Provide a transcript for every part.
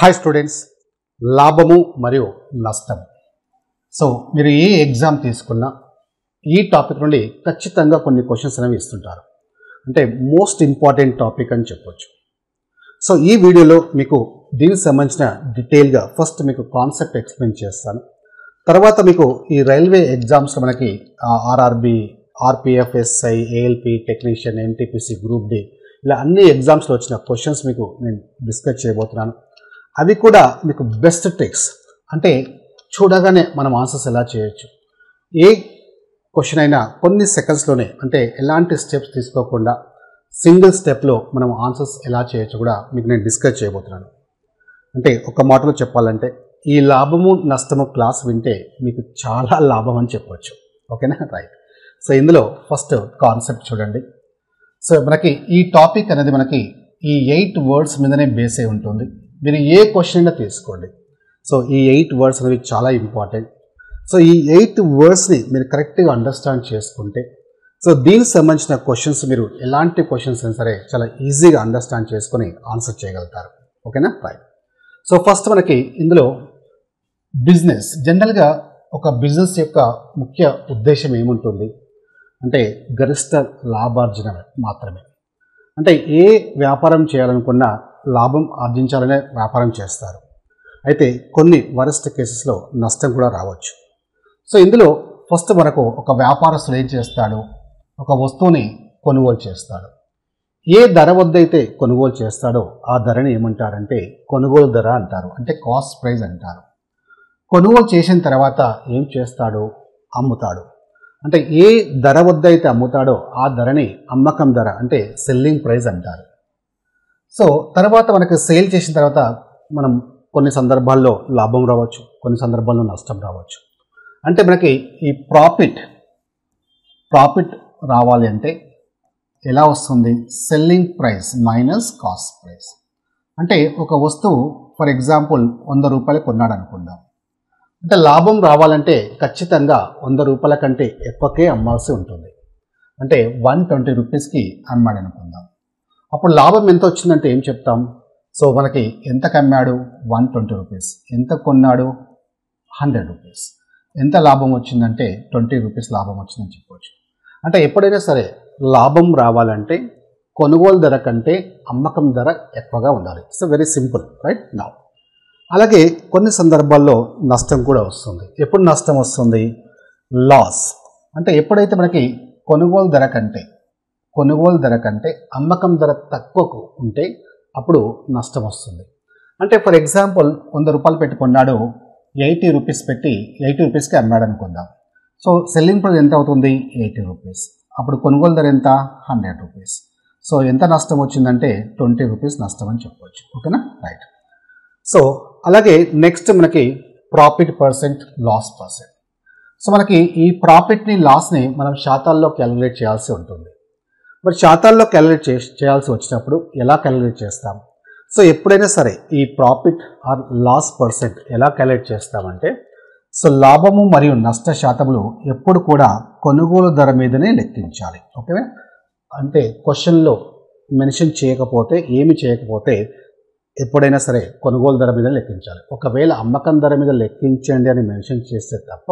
Hi students, లాభము మరియు నష్టం. సో మీరు ఏ ఎగ్జామ్ తీసుకున్నా ఈ టాపిక్ నుండి ఖచ్చితంగా కొన్ని క్వశ్చన్స్ అనేవి ఇస్తుంటారు. అంటే మోస్ట్ ఇంపార్టెంట్ టాపిక్ అని చెప్పొచ్చు. సో ఈ వీడియోలో మీకు దీనికి సంబంధించిన డీటెయిల్గా ఫస్ట్ మీకు కాన్సెప్ట్ ఎక్స్ప్లెయిన్ చేస్తాను. తర్వాత మీకు ఈ రైల్వే ఎగ్జామ్స్లో మనకి RRB, RPF, SI, ALP, technician, NTPC, group D ఇలా అన్ని ఎగ్జామ్స్లో వచ్చిన క్వశ్చన్స్ మీకు నేను డిస్కస్ చేయబోతున్నాను. అవి కూడా మీకు బెస్ట్ ట్రిక్స్, అంటే చూడగానే మనం ఆన్సర్స్ ఎలా చేయొచ్చు, ఏ క్వశ్చన్ అయినా కొన్ని సెకండ్స్లోనే, అంటే ఎలాంటి స్టెప్స్ తీసుకోకుండా సింగిల్ స్టెప్లో మనం ఆన్సర్స్ ఎలా చేయొచ్చు కూడా మీకు నేను డిస్కస్ చేయబోతున్నాను. అంటే ఒక మాటలో చెప్పాలంటే ఈ లాభము నష్టము క్లాస్ వింటే మీకు చాలా లాభం అని చెప్పొచ్చు. ఓకేనా? రైట్. సో ఇందులో ఫస్ట్ కాన్సెప్ట్ చూడండి. సో మనకి ఈ టాపిక్ అనేది మనకి ఈ 8 వర్డ్స్ మీదనే బేస్ అయి ఉంటుంది. మీరు ఏ క్వశ్చన్ అయినా తీసుకోండి. సో ఈ 8 వర్డ్స్ అనేవి చాలా ఇంపార్టెంట్. సో ఈ 8 వర్డ్స్ని మీరు కరెక్ట్గా అండర్స్టాండ్ చేసుకుంటే, సో దీనికి సంబంధించిన క్వశ్చన్స్ మీరు ఎలాంటి క్వశ్చన్స్ అయినా సరే చాలా ఈజీగా అండర్స్టాండ్ చేసుకొని ఆన్సర్ చేయగలుగుతారు. ఓకేనా? రైట్. సో ఫస్ట్ మనకి ఇందులో బిజినెస్, జనరల్గా ఒక బిజినెస్ యొక్క ముఖ్య ఉద్దేశం ఏముంటుంది అంటే గరిష్ట లాభార్జన మాత్రమే. అంటే ఏ వ్యాపారం చేయాలనుకున్నా లాభం ఆర్జించాలనే వ్యాపారం చేస్తారు. అయితే కొన్ని వరస్ట్ కేసెస్లో నష్టం కూడా రావచ్చు. సో ఇందులో ఫస్ట్ మనకు ఒక వ్యాపారస్తుడు ఏం చేస్తాడు, ఒక వస్తువుని కొనుగోలు చేస్తాడు. ఏ ధర వద్ద అయితే కొనుగోలు చేస్తాడో ఆ ధరని ఏమంటారంటే కొనుగోలు ధర అంటారు, అంటే కాస్ట్ ప్రైస్ అంటారు. కొనుగోలు చేసిన తర్వాత ఏం చేస్తాడు, అమ్ముతాడు. అంటే ఏ ధర వద్ద అయితే అమ్ముతాడో ఆ ధరని అమ్మకం ధర, అంటే సెల్లింగ్ ప్రైస్ అంటారు. సో తర్వాత మనకు సేల్ చేసిన తర్వాత మనం కొన్ని సందర్భాల్లో లాభం రావచ్చు, కొన్ని సందర్భాల్లో నష్టం రావచ్చు. అంటే మనకి ఈ ప్రాఫిట్ రావాలి అంటే ఎలా వస్తుంది, selling price minus cost price. అంటే ఒక వస్తువు ఫర్ ఎగ్జాంపుల్ 100 రూపాయలు కొన్నాడు అనుకుందాం. అంటే లాభం రావాలంటే ఖచ్చితంగా 100 రూపాయల కంటే ఎక్కువకే అమ్మాల్సి ఉంటుంది. అంటే 120 రూపీస్కి అమ్మాడు అనుకుందాం. అప్పుడు లాభం ఎంత వచ్చిందంటే ఏం చెప్తాం, సో మనకి ఎంతకు అమ్మాడు 120 రూపీస్, ఎంత కొన్నాడు 100 రూపీస్, ఎంత లాభం వచ్చిందంటే 20 రూపీస్ లాభం వచ్చిందని చెప్పవచ్చు. అంటే ఎప్పుడైనా సరే లాభం రావాలంటే కొనుగోలు ధర కంటే అమ్మకం ధర ఎక్కువగా ఉండాలి. It's very simple, right? Now అలాగే కొన్ని సందర్భాల్లో నష్టం కూడా వస్తుంది. ఎప్పుడు నష్టం వస్తుంది, లాస్. అంటే ఎప్పుడైతే మనకి కొనుగోలు ధర కంటే అమ్మకం ధర తక్కువకు ఉంటే అప్పుడు నష్టం వస్తుంది. అంటే ఫర్ ఎగ్జాంపుల్ 100 రూపాయలు పెట్టి కొన్నాడు, 80 రూపీస్ పెట్టి 80 రూపీస్కి అమ్మాడు అనుకుందాం. సో సెల్లింగ్ ప్రైస్ ఎంత అవుతుంది, 80 రూపీస్. అప్పుడు కొనుగోలు ధర ఎంత, 100 రూపీస్. సో ఎంత నష్టం వచ్చిందంటే 20 రూపీస్ నష్టం అని చెప్పవచ్చు. ఓకేనా? రైట్. సో అలాగే నెక్స్ట్ మనకి profit percent, loss percent. So మనకి ఈ ప్రాఫిట్ని, లాస్ని మనం శాతాల్లో క్యాలిక్యులేట్ చేయాల్సి ఉంటుంది. మరి శాతాల్లో క్యాలిక్యులేట్ చేయాల్సి వచ్చినప్పుడు ఎలా క్యాలిక్యులేట్ చేస్తాం? సో ఎప్పుడైనా సరే ఈ ప్రాఫిట్ ఆర్ లాస్ పర్సెంట్ ఎలా క్యాలిక్యులేట్ చేస్తామంటే, సో లాభము మరియు నష్ట శాతములు ఎప్పుడు కూడా కొనుగోలు ధర మీదనే లెక్కించాలి. ఓకే? అంటే క్వశ్చన్లో మెన్షన్ చేయకపోతే, ఏమి చేయకపోతే ఎప్పుడైనా సరే కొనుగోలు ధర మీద లెక్కించాలి. ఒకవేళ అమ్మకం ధర మీద లెక్కించండి అని మెన్షన్ చేస్తే తప్ప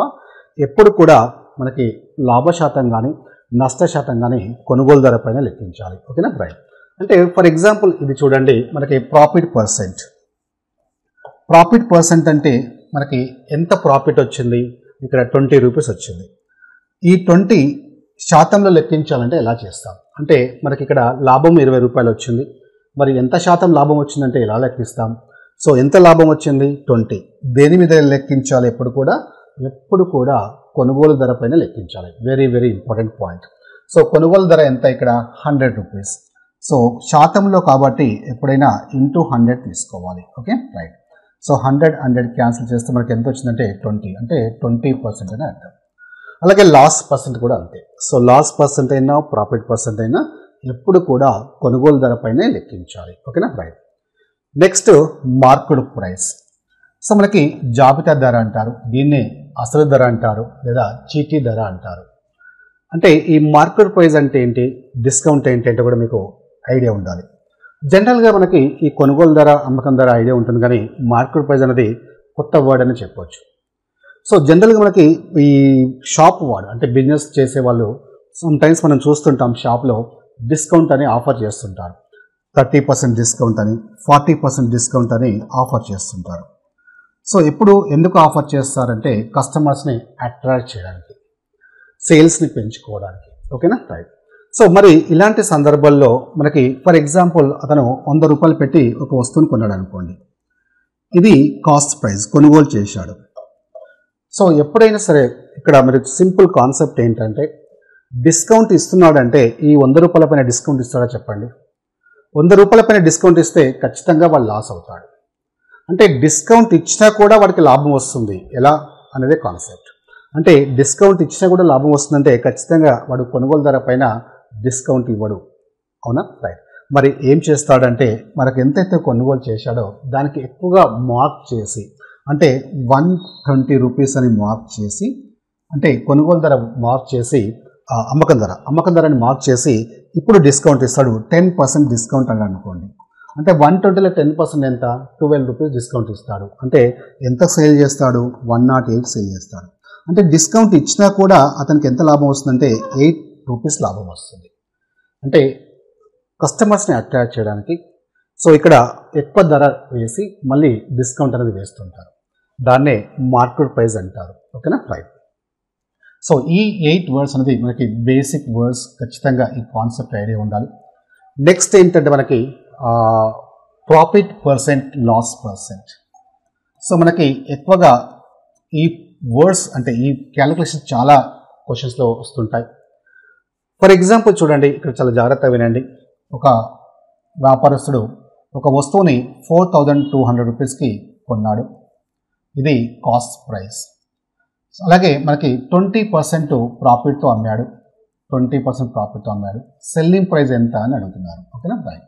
ఎప్పుడు కూడా మనకి లాభ శాతం కానీ నష్ట శాతం కానీ కొనుగోలు ధర పైన లెక్కించాలి. ఓకేనా? రైట్. అంటే ఫర్ ఎగ్జాంపుల్ ఇది చూడండి, మనకి ప్రాఫిట్ పర్సెంట్ అంటే మనకి ఎంత ప్రాఫిట్ వచ్చింది, ఇక్కడ 20 రూపీస్ వచ్చింది. ఈ 20 శాతంలో లెక్కించాలంటే ఎలా చేస్తాం అంటే, మనకి ఇక్కడ లాభం 20 రూపాయలు వచ్చింది. మరి ఎంత శాతం లాభం వచ్చిందంటే ఎలా లెక్కిస్తాం? సో ఎంత లాభం వచ్చింది, 20. దేని మీద లెక్కించాలి? ఎప్పుడు కూడా కొనుగోలు ధర పైన లెక్కించాలి. Very very important point. So కొనుగోలు ధర ఎంత, ఇక్కడ 100 రూపీస్. సో శాతంలో కాబట్టి ఎప్పుడైనా ఇంటూ 100 తీసుకోవాలి. ఓకే? రైట్. సో 100 క్యాన్సిల్ చేస్తే మనకి ఎంత వచ్చిందంటే 20, అంటే 20% అని అర్థం. అలాగే లాస్ పర్సెంట్ కూడా అంతే. సో లాస్ పర్సెంట్ అయినా ప్రాఫిట్ పర్సెంట్ అయినా ఎప్పుడు కూడా కొనుగోలు ధర పైనే లెక్కించాలి. ఓకేనా? Right. Next market price. So మనకి జాబితా ధర అంటారు, దీన్నే అసలు ధర అంటారు, లేదా చీటీ ధర అంటారు. అంటే ఈ మార్కెట్ ప్రైస్ అంటే ఏంటి, డిస్కౌంట్ ఏంటి అంటే కూడా మీకు ఐడియా ఉండాలి. జనరల్గా మనకి ఈ కొనుగోలు ధర అమ్మకం ధర ఐడియా ఉంటుంది, కానీ మార్కెట్ ప్రైస్ అనేది కొత్త వర్డ్ అని చెప్పొచ్చు. సో జనరల్గా మనకి ఈ షాప్ వర్డ్ అంటే బిజినెస్ చేసే వాళ్ళు సమ్టైమ్స్ మనం చూస్తుంటాం షాప్లో డిస్కౌంట్ అని ఆఫర్ చేస్తుంటారు. 30% డిస్కౌంట్ అని, 40% డిస్కౌంట్ అని ఆఫర్ చేస్తుంటారు. సో ఇప్పుడు ఎందుకు ఆఫర్ చేస్తారంటే కస్టమర్స్ని అట్రాక్ట్ చేయడానికి, సేల్స్ని పెంచుకోవడానికి. ఓకేనా, రైట్. సో మరి ఇలాంటి సందర్భాల్లో మనకి ఫర్ ఎగ్జాంపుల్ అతను 100 రూపాయలు పెట్టి ఒక వస్తువుని కొన్నాడు అనుకోండి, ఇది కాస్ట్ ప్రైస్, కొనుగోలు చేశాడు. సో ఎప్పుడైనా సరే ఇక్కడ మీరు సింపుల్ కాన్సెప్ట్ ఏంటంటే డిస్కౌంట్ ఇస్తున్నాడంటే ఈ 100 రూపాయల పైన డిస్కౌంట్ ఇస్తాడా చెప్పండి? 100 రూపాయల పైన డిస్కౌంట్ ఇస్తే ఖచ్చితంగా వాడు లాస్ అవుతాడు. అంటే డిస్కౌంట్ ఇచ్చినా కూడా వాడికి లాభం వస్తుంది ఎలా అనేదే కాన్సెప్ట్. అంటే డిస్కౌంట్ ఇచ్చినా కూడా లాభం వస్తుందంటే ఖచ్చితంగా వాడు కొనుగోలు ధర పైన డిస్కౌంట్ ఇవ్వడు. అవునా, రైట్. మరి ఏం చేస్తాడంటే మనకు ఎంతైతే కొనుగోలు చేశాడో దానికి ఎక్కువగా మార్క్ చేసి, అంటే 120 రూపీస్ అని మార్క్ చేసి, అంటే కొనుగోలు ధర మార్క్ చేసి అమ్మకం ధరని మార్క్ చేసి ఇప్పుడు డిస్కౌంట్ ఇస్తాడు. 10% డిస్కౌంట్ అని అనుకోండి. అంటే 120లో 10% ఎంత? 12 రూపీస్ డిస్కౌంట్ ఇస్తాడు. అంటే ఎంత సేల్ చేస్తాడు? 108 సేల్ చేస్తాడు. అంటే డిస్కౌంట్ ఇచ్చినా కూడా అతనికి ఎంత లాభం వస్తుందంటే 8 రూపీస్ లాభం వస్తుంది. అంటే కస్టమర్స్ని అట్రాక్ట్ చేయడానికి సో ఇక్కడ ఎక్కువ ధర వేసి మళ్ళీ డిస్కౌంట్ అనేది వేస్తుంటారు. దాన్నే మార్కెట్ ప్రైస్ అంటారు. ఓకేనా, రైట్. సో ఈ 8 వర్డ్స్ అనేది మనకి బేసిక్ వర్డ్స్, ఖచ్చితంగా ఈ కాన్సెప్ట్ ఐడియా ఉండాలి. నెక్స్ట్ ఏంటంటే మనకి profit percent, loss percent. So మనకి ఎక్కువగా ఈ వర్డ్స్ అంటే ఈ క్యాలిక్యులేషన్ చాలా క్వశ్చన్స్లో వస్తుంటాయి. ఫర్ ఎగ్జాంపుల్ చూడండి, ఇక్కడ చాలా జాగ్రత్తగా వినండి. ఒక వ్యాపారస్తుడు ఒక వస్తువుని 4200 రూపీస్కి కొన్నాడు. ఇది కాస్ట్ ప్రైస్. అలాగే మనకి 20% ప్రాఫిట్తో అమ్మాడు. 20% ప్రాఫిట్తో అమ్మాడు. సెల్లింగ్ ప్రైస్ ఎంత అని అడుగుతున్నారు. ఓకేనా, రైట్.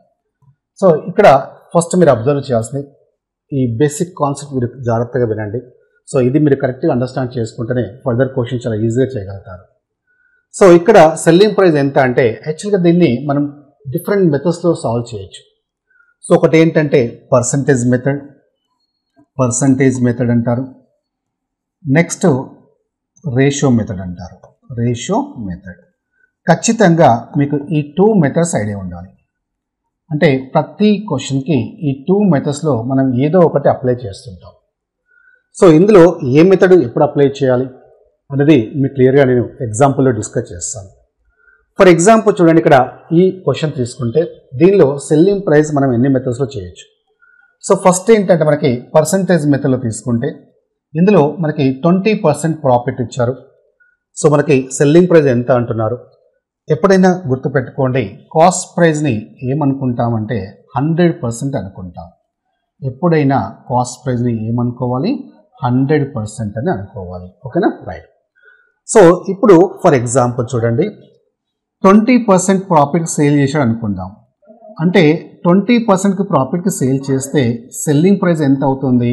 సో ఇక్కడ ఫస్ట్ మీరు అబ్జర్వ్ చేయాల్సింది ఈ బేసిక్ కాన్సెప్ట్ మీరు జాగ్రత్తగా వినండి. సో ఇది మీరు కరెక్ట్గా అండర్స్టాండ్ చేసుకుంటేనే ఫర్దర్ క్వశ్చన్ చాలా ఈజీగా చేయగలుగుతారు. సో ఇక్కడ సెల్లింగ్ ప్రైస్ ఎంత అంటే యాక్చువల్గా దీన్ని మనం డిఫరెంట్ మెథడ్స్లో సాల్వ్ చేయొచ్చు. సో ఒకటి ఏంటంటే పర్సంటేజ్ మెథడ్ అంటారు. నెక్స్ట్ రేషియో మెథడ్ అంటారు. రేషియో మెథడ్ ఖచ్చితంగా మీకు ఈ 2 మెథడ్స్ ఐడియా ఉండాలి. అంటే ప్రతి క్వశ్చన్కి ఈ 2 మెథడ్స్లో మనం ఏదో ఒకటి అప్లై చేస్తుంటాం. సో ఇందులో ఏ మెథడ్ ఎప్పుడు అప్లై చేయాలి అనేది మీకు క్లియర్గా నేను ఎగ్జాంపుల్లో డిస్కస్ చేస్తాను. ఫర్ ఎగ్జాంపుల్ చూడండి, ఇక్కడ ఈ క్వశ్చన్ తీసుకుంటే దీనిలో సెల్లింగ్ ప్రైస్ మనం ఎన్ని మెథడ్స్లో చేయొచ్చు. సో ఫస్ట్ ఏంటంటే మనకి పర్సంటేజ్ మెథడ్లో తీసుకుంటే ఇందులో మనకి 20% ప్రాఫిట్ ఇచ్చారు. సో మనకి సెల్లింగ్ ప్రైస్ ఎంత అంటున్నారు. ఎప్పుడైనా గుర్తుపెట్టుకోండి, కాస్ట్ ప్రైస్ని ఏమనుకుంటామంటే 100% అనుకుంటాం. ఎప్పుడైనా కాస్ట్ ప్రైస్ని ఏమనుకోవాలి? 100% అని అనుకోవాలి. ఓకేనా, రైట్. సో ఇప్పుడు ఫర్ ఎగ్జాంపుల్ చూడండి, 20% ప్రాఫిట్ సేల్ చేశాడు అనుకుందాం. అంటే 20%కి ప్రాఫిట్కి సేల్ చేస్తే సెల్లింగ్ ప్రైస్ ఎంత అవుతుంది?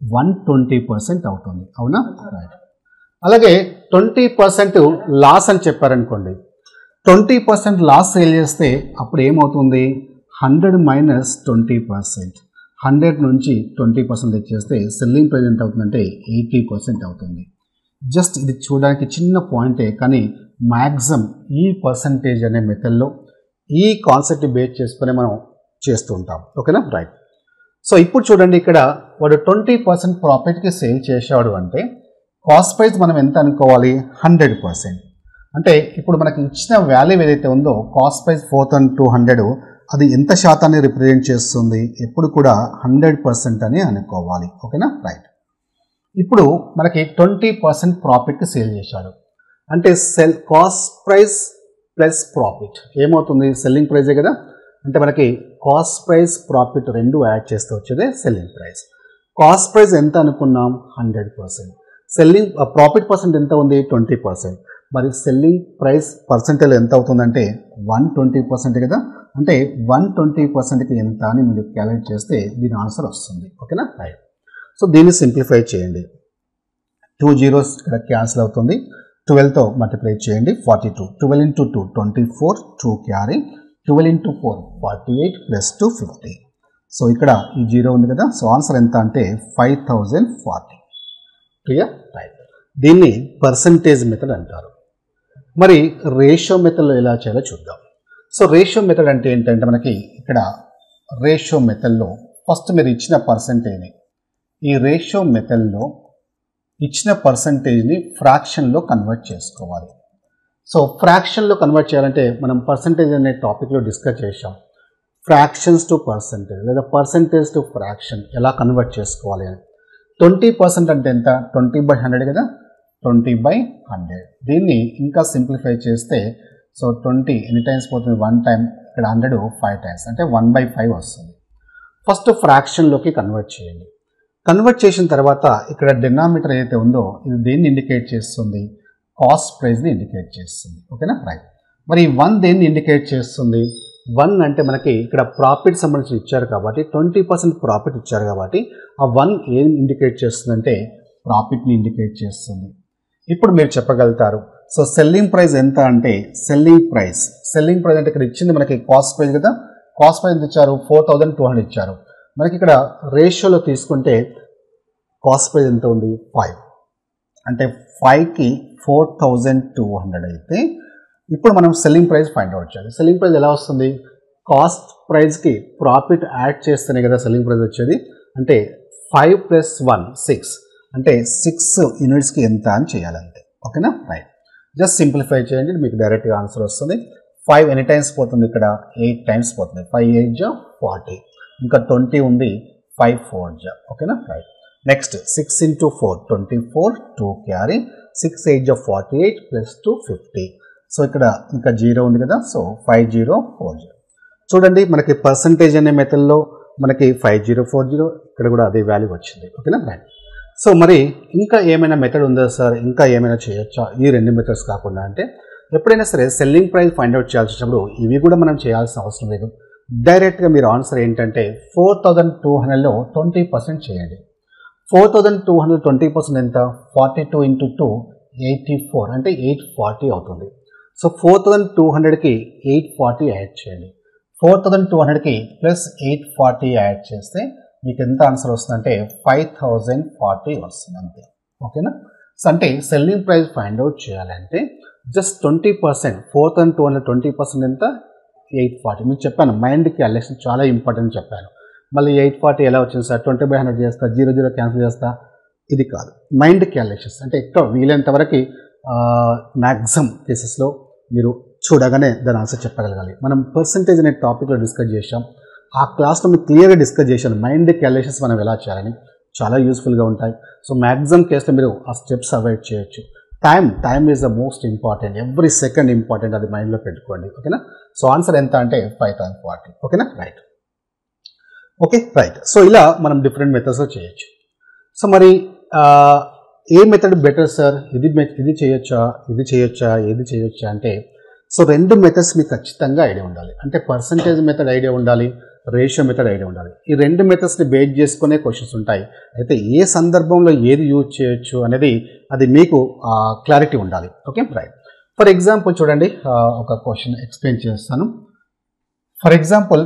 120% అవుతుంది. అవునా, రైట్. అలాగే 20% లాస్ అని చెప్పారనుకోండి. 20% లాస్ సేల్ చేస్తే అప్పుడు ఏమవుతుంది? 100 మైనస్ 20%. 100 నుంచి 20% తెచ్చేస్తే సెల్లింగ్ ప్రైస్ ఎంత అవుతుందంటే 80% అవుతుంది. జస్ట్ ఇది చూడడానికి చిన్న పాయింటే, కానీ మ్యాక్సిమం ఈ పర్సంటేజ్ అనే మెథడ్లో ఈ కాన్సెప్ట్ బేస్ చేసుకుని మనం చేస్తూ ఉంటాం. ఓకేనా, రైట్. సో ఇప్పుడు చూడండి, ఇక్కడ వాడు 20% ప్రాఫిట్కి సేల్ చేశాడు అంటే కాస్ట్ ప్రైస్ మనం ఎంత అనుకోవాలి? 100%. అంటే ఇప్పుడు మనకి ఇచ్చిన వాల్యూ ఏదైతే ఉందో కాస్ట్ ప్రైస్ 4200, అది ఎంత శాతాన్ని రిప్రజెంట్ చేస్తుంది? ఎప్పుడు కూడా 100% అని అనుకోవాలి. ఓకేనా, రైట్. ఇప్పుడు మనకి 20% ప్రాఫిట్కి సేల్ చేశాడు అంటే కాస్ట్ ప్రైస్ ప్లస్ ప్రాఫిట్ ఏమవుతుంది? సెల్లింగ్ ప్రైజే కదా. అంటే మనకి కాస్ట్ ప్రైస్ ప్రాఫిట్ రెండు యాడ్ చేస్తే వచ్చేదే సెల్లింగ్ ప్రైస్. కాస్ట్ ప్రైస్ ఎంత అనుకున్నాం? 100%. సెల్లింగ్ ప్రాఫిట్ పర్సెంట్ ఎంత ఉంది? 20%. మరి సెల్లింగ్ ప్రైస్ పర్సెంటేజ్ ఎంత అవుతుందంటే 120% కదా. అంటే 120%కి ఎంత అని మీరు క్యాలిక్యులేట్ చేస్తే దీని ఆన్సర్ వస్తుంది. ఓకేనా, రైట్. సో దీన్ని సింప్లిఫై చేయండి. 2 zeros ఇక్కడ క్యాన్సిల్ అవుతుంది. 12తో మల్టిప్లై చేయండి. 42. 12 into 2 24. 2 carry. 12 into 4 48 plus 2 50. So ఇక్కడ ఈ 0 ఉంది కదా, సో ఆన్సర్ ఎంత అంటే 5040. క్లియర్? రైట్. దీన్ని పర్సంటేజ్ మెథడ్ అంటారు. మరి రేషియో మెథడ్లో ఎలా చేయాలో చూద్దాం. సో రేషియో మెథడ్ అంటే ఏంటంటే మనకి ఇక్కడ రేషియో మెథడ్లో ఫస్ట్ మీరు ఇచ్చిన పర్సంటేజ్ని, ఈ రేషియో మెథడ్లో ఇచ్చిన పర్సంటేజ్ని ఫ్రాక్షన్లో కన్వర్ట్ చేసుకోవాలి. సో ఫ్రాక్షన్లో కన్వర్ట్ చేయాలంటే మనం పర్సంటేజ్ అనే టాపిక్లో డిస్కస్ చేసాం. ఫ్రాక్షన్స్ టు పర్సంటేజ్ లేదా పర్సంటేజ్ టు ఫ్రాక్షన్ ఎలా కన్వర్ట్ చేసుకోవాలి అని. 20% అంటే ఎంత? 20/100 కదా, 20/100. దీన్ని ఇంకా సింప్లిఫై చేస్తే సో 20 ఎన్ని టైమ్స్ పోతుంది? 1 టైం. ఇక్కడ 100 5 టైమ్స్ అంటే 1/5 వస్తుంది. ఫస్ట్ ఫ్రాక్షన్లోకి కన్వర్ట్ చేయండి. కన్వర్ట్ చేసిన తర్వాత ఇక్కడ డినామినేటర్ ఏదైతే ఉందో ఇది దేన్ని ఇండికేట్ చేస్తుంది? కాస్ట్ ప్రైస్ని ఇండికేట్ చేస్తుంది. ఓకేనా? రైట్. మరి 1 దేన్ని ఇండికేట్ చేస్తుంది? 1 అంటే మనకి ఇక్కడ ప్రాఫిట్ సంబంధించి ఇచ్చారు కాబట్టి 20% ప్రాఫిట్ ఇచ్చారు కాబట్టి ఆ 1 ఏం ఇండికేట్ చేస్తుందంటే ప్రాఫిట్ని ఇండికేట్ చేస్తుంది. ఇప్పుడు మీరు చెప్పగలుగుతారు సో సెల్లింగ్ ప్రైస్ ఎంత అంటే సెల్లింగ్ ప్రైస్ అంటే ఇక్కడ ఇచ్చింది మనకి కాస్ట్ ప్రైస్ కదా, కాస్ట్ ప్రైస్ ఎంత ఇచ్చారు? 4200 ఇచ్చారు. మనకి ఇక్కడ రేషియోలో తీసుకుంటే కాస్ట్ ప్రైస్ ఎంత ఉంది? 5. అంటే 5కి 4200 అయితే ఇప్పుడు మనం సెల్లింగ్ ప్రైస్ ఫైండ్ అవుట్ చేయాలి. సెల్లింగ్ ప్రైస్ ఎలా వస్తుంది? కాస్ట్ ప్రైస్కి ప్రాఫిట్ యాడ్ చేస్తేనే కదా సెల్లింగ్ ప్రైస్ వచ్చేది. అంటే 5 + 1 6 అంటే 6 యూనిట్స్కి ఎంత అని చేయాలంటే. ఓకేనా? రైట్. జస్ట్ సింప్లిఫై చేయండి, మీకు డైరెక్ట్గా ఆన్సర్ వస్తుంది. 5 ఎన్ని టైమ్స్ పోతుంది? ఇక్కడ 8 టైమ్స్ పోతుంది. 5 8 జా 40, ఇంకా 20 ఉంది, 5 4 జా. ఓకేనా? రైట్. నెక్స్ట్ 6 into 4 24, 2 క్యారీ, 6 8 జా 48 + 2 50. సో ఇక్కడ ఇంకా 0 ఉంది కదా, సో 5040. చూడండి మనకి పర్సంటేజ్ అనే మెథడ్లో మనకి 5040, ఇక్కడ కూడా అదే వాల్యూ వచ్చింది. ఓకేనా? రైట్. సో మరి ఇంకా ఏమైనా మెథడ్ ఉందా సార్, ఇంకా ఏమైనా చేయొచ్చా ఈ 2 మెథడ్స్ కాకుండా అంటే ఎప్పుడైనా సరే సెల్లింగ్ ప్రైస్ ఫైండ్ అవుట్ చేయాల్సి వచ్చినప్పుడు ఇవి కూడా మనం చేయాల్సిన అవసరం లేదు. డైరెక్ట్గా మీరు ఆన్సర్ ఏంటంటే 4200లో 20% చేయండి. 4200 20% ఎంత? 42 into 2 84 అంటే 840 అవుతుంది. సో 4200కి 840 యాడ్ చేయండి. 4200కి ప్లస్ 840 యాడ్ చేస్తే మీకు ఎంత ఆన్సర్ వస్తుందంటే 5040 వస్తుంది అంతే. ఓకేనా? సో అంటే సెల్లింగ్ ప్రైస్ ఫైండ్ అవుట్ చేయాలంటే జస్ట్ 20%, 4200 20% ఎంత? 840. మీకు చెప్పాను మైండ్ క్యాలిక్యులేషన్ చాలా ఇంపార్టెంట్ చెప్పాను. మళ్ళీ 840 ఎలా వచ్చింది సార్? 20/100 చేస్తా, 0 క్యాన్సిల్ చేస్తా, ఇది కాదు. మైండ్ క్యాలిక్యులేషన్స్ అంటే ఎక్కువ వీలైనంత వరకు మ్యాక్సిమం కేసెస్లో మీరు చూడగానే దాని ఆన్సర్ చెప్పగలగాలి. మనం పర్సంటేజ్ అనే టాపిక్లో డిస్కస్ చేసాం. ఆ క్లాస్లో మీకు క్లియర్గా డిస్కస్ చేశాను మైండ్ క్యాలిక్యులేషన్స్ మనం ఎలా చేయాలని. చాలా యూస్ఫుల్గా ఉంటాయి. సో మ్యాక్సిమం కేసులో మీరు ఆ స్టెప్స్ అవాయిడ్ చేయొచ్చు. Time is the most important. Every second important, అది మైండ్లో పెట్టుకోండి. ఓకేనా? సో ఆన్సర్ ఎంత అంటే 5040. ఓకేనా? రైట్. Okay, right. సో ఇలా మనం డిఫరెంట్ మెథడ్స్లో చేయొచ్చు. సో మరి ఏ మెథడ్ బెటర్ సార్? ఇది చేయొచ్చా, ఏది చేయొచ్చా అంటే సో 2 మెథడ్స్ మీకు ఖచ్చితంగా ఐడియా ఉండాలి. అంటే పర్సంటేజ్ మెథడ్ ఐడియా ఉండాలి, రేషియో మెథడ్ ఐడియా ఉండాలి. ఈ 2 మెథడ్స్ని బేస్ చేసుకునే క్వశ్చన్స్ ఉంటాయి. అయితే ఏ సందర్భంలో ఏది యూజ్ చేయొచ్చు అనేది అది మీకు క్లారిటీ ఉండాలి. Okay, right. ఫర్ ఎగ్జాంపుల్ చూడండి, ఒక క్వశ్చన్ ఎక్స్ప్లెయిన్ చేస్తాను. ఫర్ ఎగ్జాంపుల్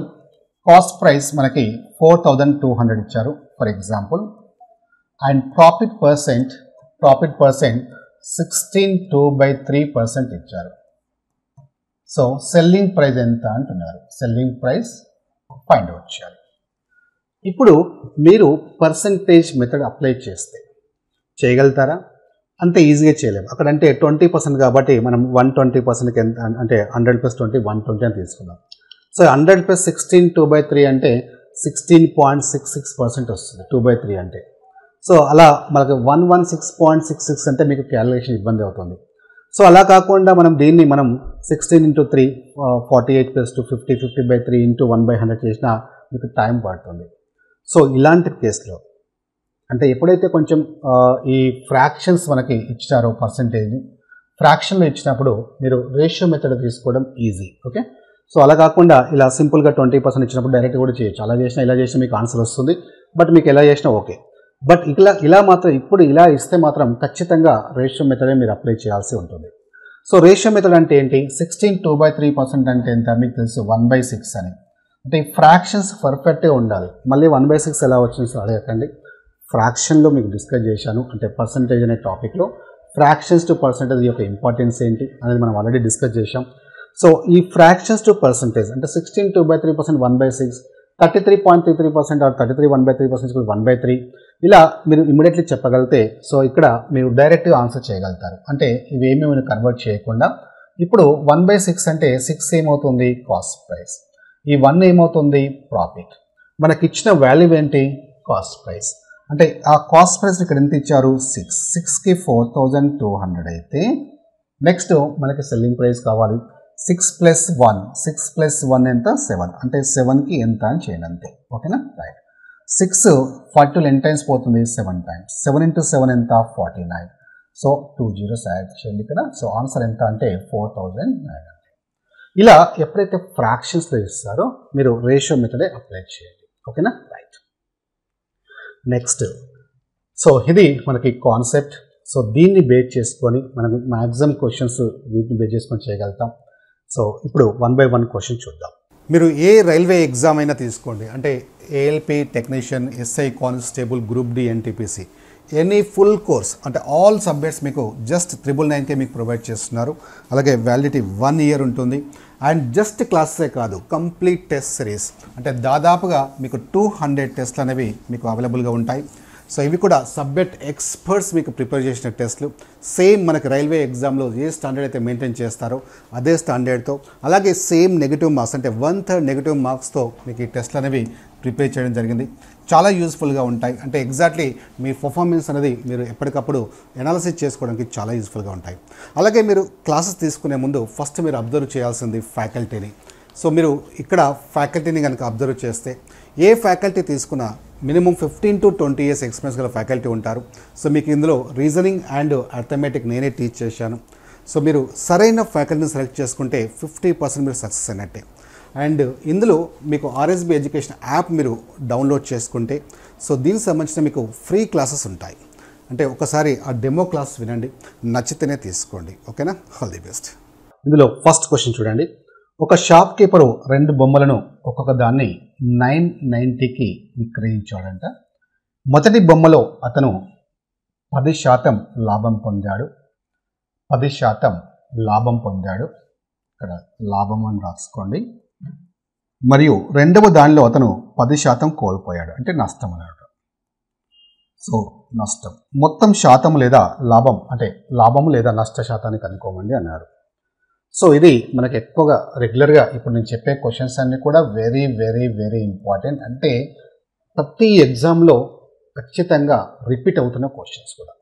కాస్ట్ ప్రైస్ మనకి 4200 ఇచ్చారు for example, and profit percent 16.2/3% ఇచ్చారు. సో సెల్లింగ్ ప్రైస్ ఎంత అంటున్నారు. సెల్లింగ్ ప్రైస్ ఫైండ్ అవుట్ చేయాలి. ఇప్పుడు మీరు పర్సంటేజ్ మెథడ్ అప్లై చేస్తే చేయగలుగుతారా? అంత ఈజీగా చేయలేము. అక్కడ అంటే 20% కాబట్టి మనం 120%కి ఎంత అంటే 100 + 20 120 అని తీసుకున్నాం. సో 100 + 16 2/3 అంటే 16.66% వస్తుంది 2/3 అంటే. సో అలా మనకు 116.66 అంటే మీకు క్యాలిక్యులేషన్ ఇబ్బంది అవుతుంది. సో అలా కాకుండా మనం 16 into 3 48 + 2 50 50/3 into 1/100 చేసినా మీకు టైం పడుతుంది. సో ఇలాంటి కేసులో అంటే ఎప్పుడైతే కొంచెం ఈ ఫ్రాక్షన్స్ మనకి ఇచ్చారో పర్సంటేజ్ ఫ్రాక్షన్లో ఇచ్చినప్పుడు మీరు రేషియో మెథడ్ తీసుకోవడం ఈజీ. ఓకే, సో అలా కాకుండా ఇలా సింపుల్గా 20% ఇచ్చినప్పుడు డైరెక్ట్ కూడా చేయొచ్చు. అలా చేసినా ఇలా చేసినా మీకు ఆన్సర్ వస్తుంది. బట్ మీకు ఎలా చేసినా ఓకే. బట్ ఇలా మాత్రం ఇప్పుడు ఇలా ఇస్తే మాత్రం ఖచ్చితంగా రేషియో మెథడే మీరు అప్లై చేయాల్సి ఉంటుంది. సో రేషియో మెథడ్ అంటే ఏంటి? 16 2/3% అంటే ఎంత? మీకు తెలుసు 1/6 అని. అంటే ఈ ఫ్రాక్షన్స్ పర్ఫెక్ట్గా ఉండాలి. మళ్ళీ 1/6 ఎలా వచ్చింది అడగకండి. ఫ్రాక్షన్లో మీకు డిస్కస్ చేశాను, అంటే పర్సంటేజ్ అనే టాపిక్లో ఫ్రాక్షన్స్ టు పర్సంటేజ్ యొక్క ఇంపార్టెన్స్ ఏంటి అనేది మనం ఆల్రెడీ డిస్కస్ చేశాం. సో ఈ ఫ్రాక్షన్స్ టు పర్సంటేజ్ అంటే 16 2/3% 1/6, 33.33% ఆర్ 33 1/3% 1/3 ఇలా మీరు ఇమీడియట్లీ చెప్పగలిగితే సో ఇక్కడ మీరు డైరెక్ట్గా ఆన్సర్ చేయగలుగుతారు. అంటే ఇవేమీ మీరు కన్వర్ట్ చేయకుండా ఇప్పుడు 1/6 అంటే 6 ఏమవుతుంది? Cost price. ఈ 1 ఏమవుతుంది? ప్రాఫిట్. మనకి ఇచ్చిన వాల్యూ ఏంటి? Cost price. అంటే ఆ కాస్ట్ ప్రైస్ ఇక్కడ ఎంత ఇచ్చారు? 6. 6కి 4200 అయితే నెక్స్ట్ మనకి సెల్లింగ్ ప్రైస్ కావాలి. 6 + 1 6 + 1 ఎంత? 7. అంటే 7కి ఎంత అని చేయండి అంతే. ఓకేనా? రైట్. 6 42 ఎన్ని టైమ్స్ పోతుంది? 7 టైమ్స్. 7 × 7 ఎంత? 49. సో 2 zeros యాడ్ చేయండి ఇక్కడ. సో ఆన్సర్ ఎంత అంటే 4900. ఇలా ఎప్పుడైతే ఫ్రాక్షన్స్లో ఇస్తారో మీరు రేషియో మెథడే అప్లై చేయండి. ఓకేనా? రైట్. నెక్స్ట్ సో ఇది మనకి కాన్సెప్ట్. సో దీన్ని బేస్ చేసుకొని మనకు మ్యాక్సిమం క్వశ్చన్స్ వీటిని బేస్ చేసుకొని చేయగలుగుతాం. సో ఇప్పుడు 1 by 1 క్వశ్చన్ చూద్దాం. మీరు ఏ రైల్వే ఎగ్జామ్ అయినా తీసుకోండి, అంటే ALP technician, SI constable, group D, NTPC, any full course అంటే ఆల్ సబ్జెక్ట్స్ మీకు జస్ట్ 999కే మీకు ప్రొవైడ్ చేస్తున్నారు. అలాగే వ్యాలిడిటీ 1 year ఉంటుంది. అండ్ జస్ట్ క్లాసెసే కాదు, కంప్లీట్ టెస్ట్ సిరీస్ అంటే దాదాపుగా మీకు 200 టెస్ట్లు అనేవి మీకు అవైలబుల్గా ఉంటాయి. సో ఇవి కూడా సబ్జెక్ట్ ఎక్స్పర్ట్స్ మీకు ప్రిపేర్ చేసిన టెస్ట్లు. సేమ్ మనకి రైల్వే ఎగ్జామ్లో ఏ స్టాండర్డ్ అయితే మెయింటైన్ చేస్తారో అదే స్టాండర్డ్తో, అలాగే సేమ్ నెగిటివ్ మార్క్స్ అంటే 1/3 నెగిటివ్ మార్క్స్తో మీకు ఈ టెస్ట్లు అనేవి ప్రిపేర్ చేయడం జరిగింది. చాలా యూస్ఫుల్గా ఉంటాయి. అంటే ఎగ్జాక్ట్లీ మీ పర్ఫార్మెన్స్ అనేది మీరు ఎప్పటికప్పుడు ఎనాలిసిస్ చేసుకోవడానికి చాలా యూస్ఫుల్గా ఉంటాయి. అలాగే మీరు క్లాసెస్ తీసుకునే ముందు ఫస్ట్ మీరు అబ్జర్వ్ చేయాల్సింది ఫ్యాకల్టీని. సో మీరు ఇక్కడ ఫ్యాకల్టీని కనుక అబ్జర్వ్ చేస్తే ఏ ఫ్యాకల్టీ తీసుకున్నా మినిమం 15 to 20 years ఎక్స్పీరియన్స్ గల ఫ్యాకల్టీ ఉంటారు. సో మీకు ఇందులో రీజనింగ్ అండ్ అర్థమెటిక్ నేనే టీచ్ చేశాను. సో మీరు సరైన ఫ్యాకల్టీని సెలెక్ట్ చేసుకుంటే 50% మీరు సక్సెస్ అయినట్టే. అండ్ ఇందులో మీకు ఆర్ఎస్బి ఎడ్యుకేషన్ యాప్ మీరు డౌన్లోడ్ చేసుకుంటే సో దీనికి సంబంధించిన మీకు ఫ్రీ క్లాసెస్ ఉంటాయి. అంటే ఒకసారి ఆ డెమో క్లాస్ వినండి, నచ్చితేనే తీసుకోండి. ఓకేనా? All the best. ఇందులో ఫస్ట్ క్వశ్చన్ చూడండి. ఒక షాప్ కీపరు 2 బొమ్మలను ఒక్కొక్క దాన్ని 990కి విక్రయించాడంట. మొదటి బొమ్మలో అతను 10% లాభం పొందాడు. 10% లాభం పొందాడు. ఇక్కడ లాభం అని రాసుకోండి. మరియు రెండవ దానిలో అతను 10% కోల్పోయాడు, అంటే నష్టం అన్నమాట. సో నష్టం మొత్తం శాతం లేదా లాభం అంటే లాభం లేదా నష్ట శాతాన్ని కనుక్కోమండి అన్నారు. సో ఇది మనకి ఎక్కువగా రెగ్యులర్గా ఇప్పుడు నేను చెప్పే క్వశ్చన్స్ అన్నీ కూడా వెరీ వెరీ వెరీ ఇంపార్టెంట్. అంటే ప్రతి ఎగ్జామ్లో ఖచ్చితంగా రిపీట్ అవుతున్న క్వశ్చన్స్ కూడా.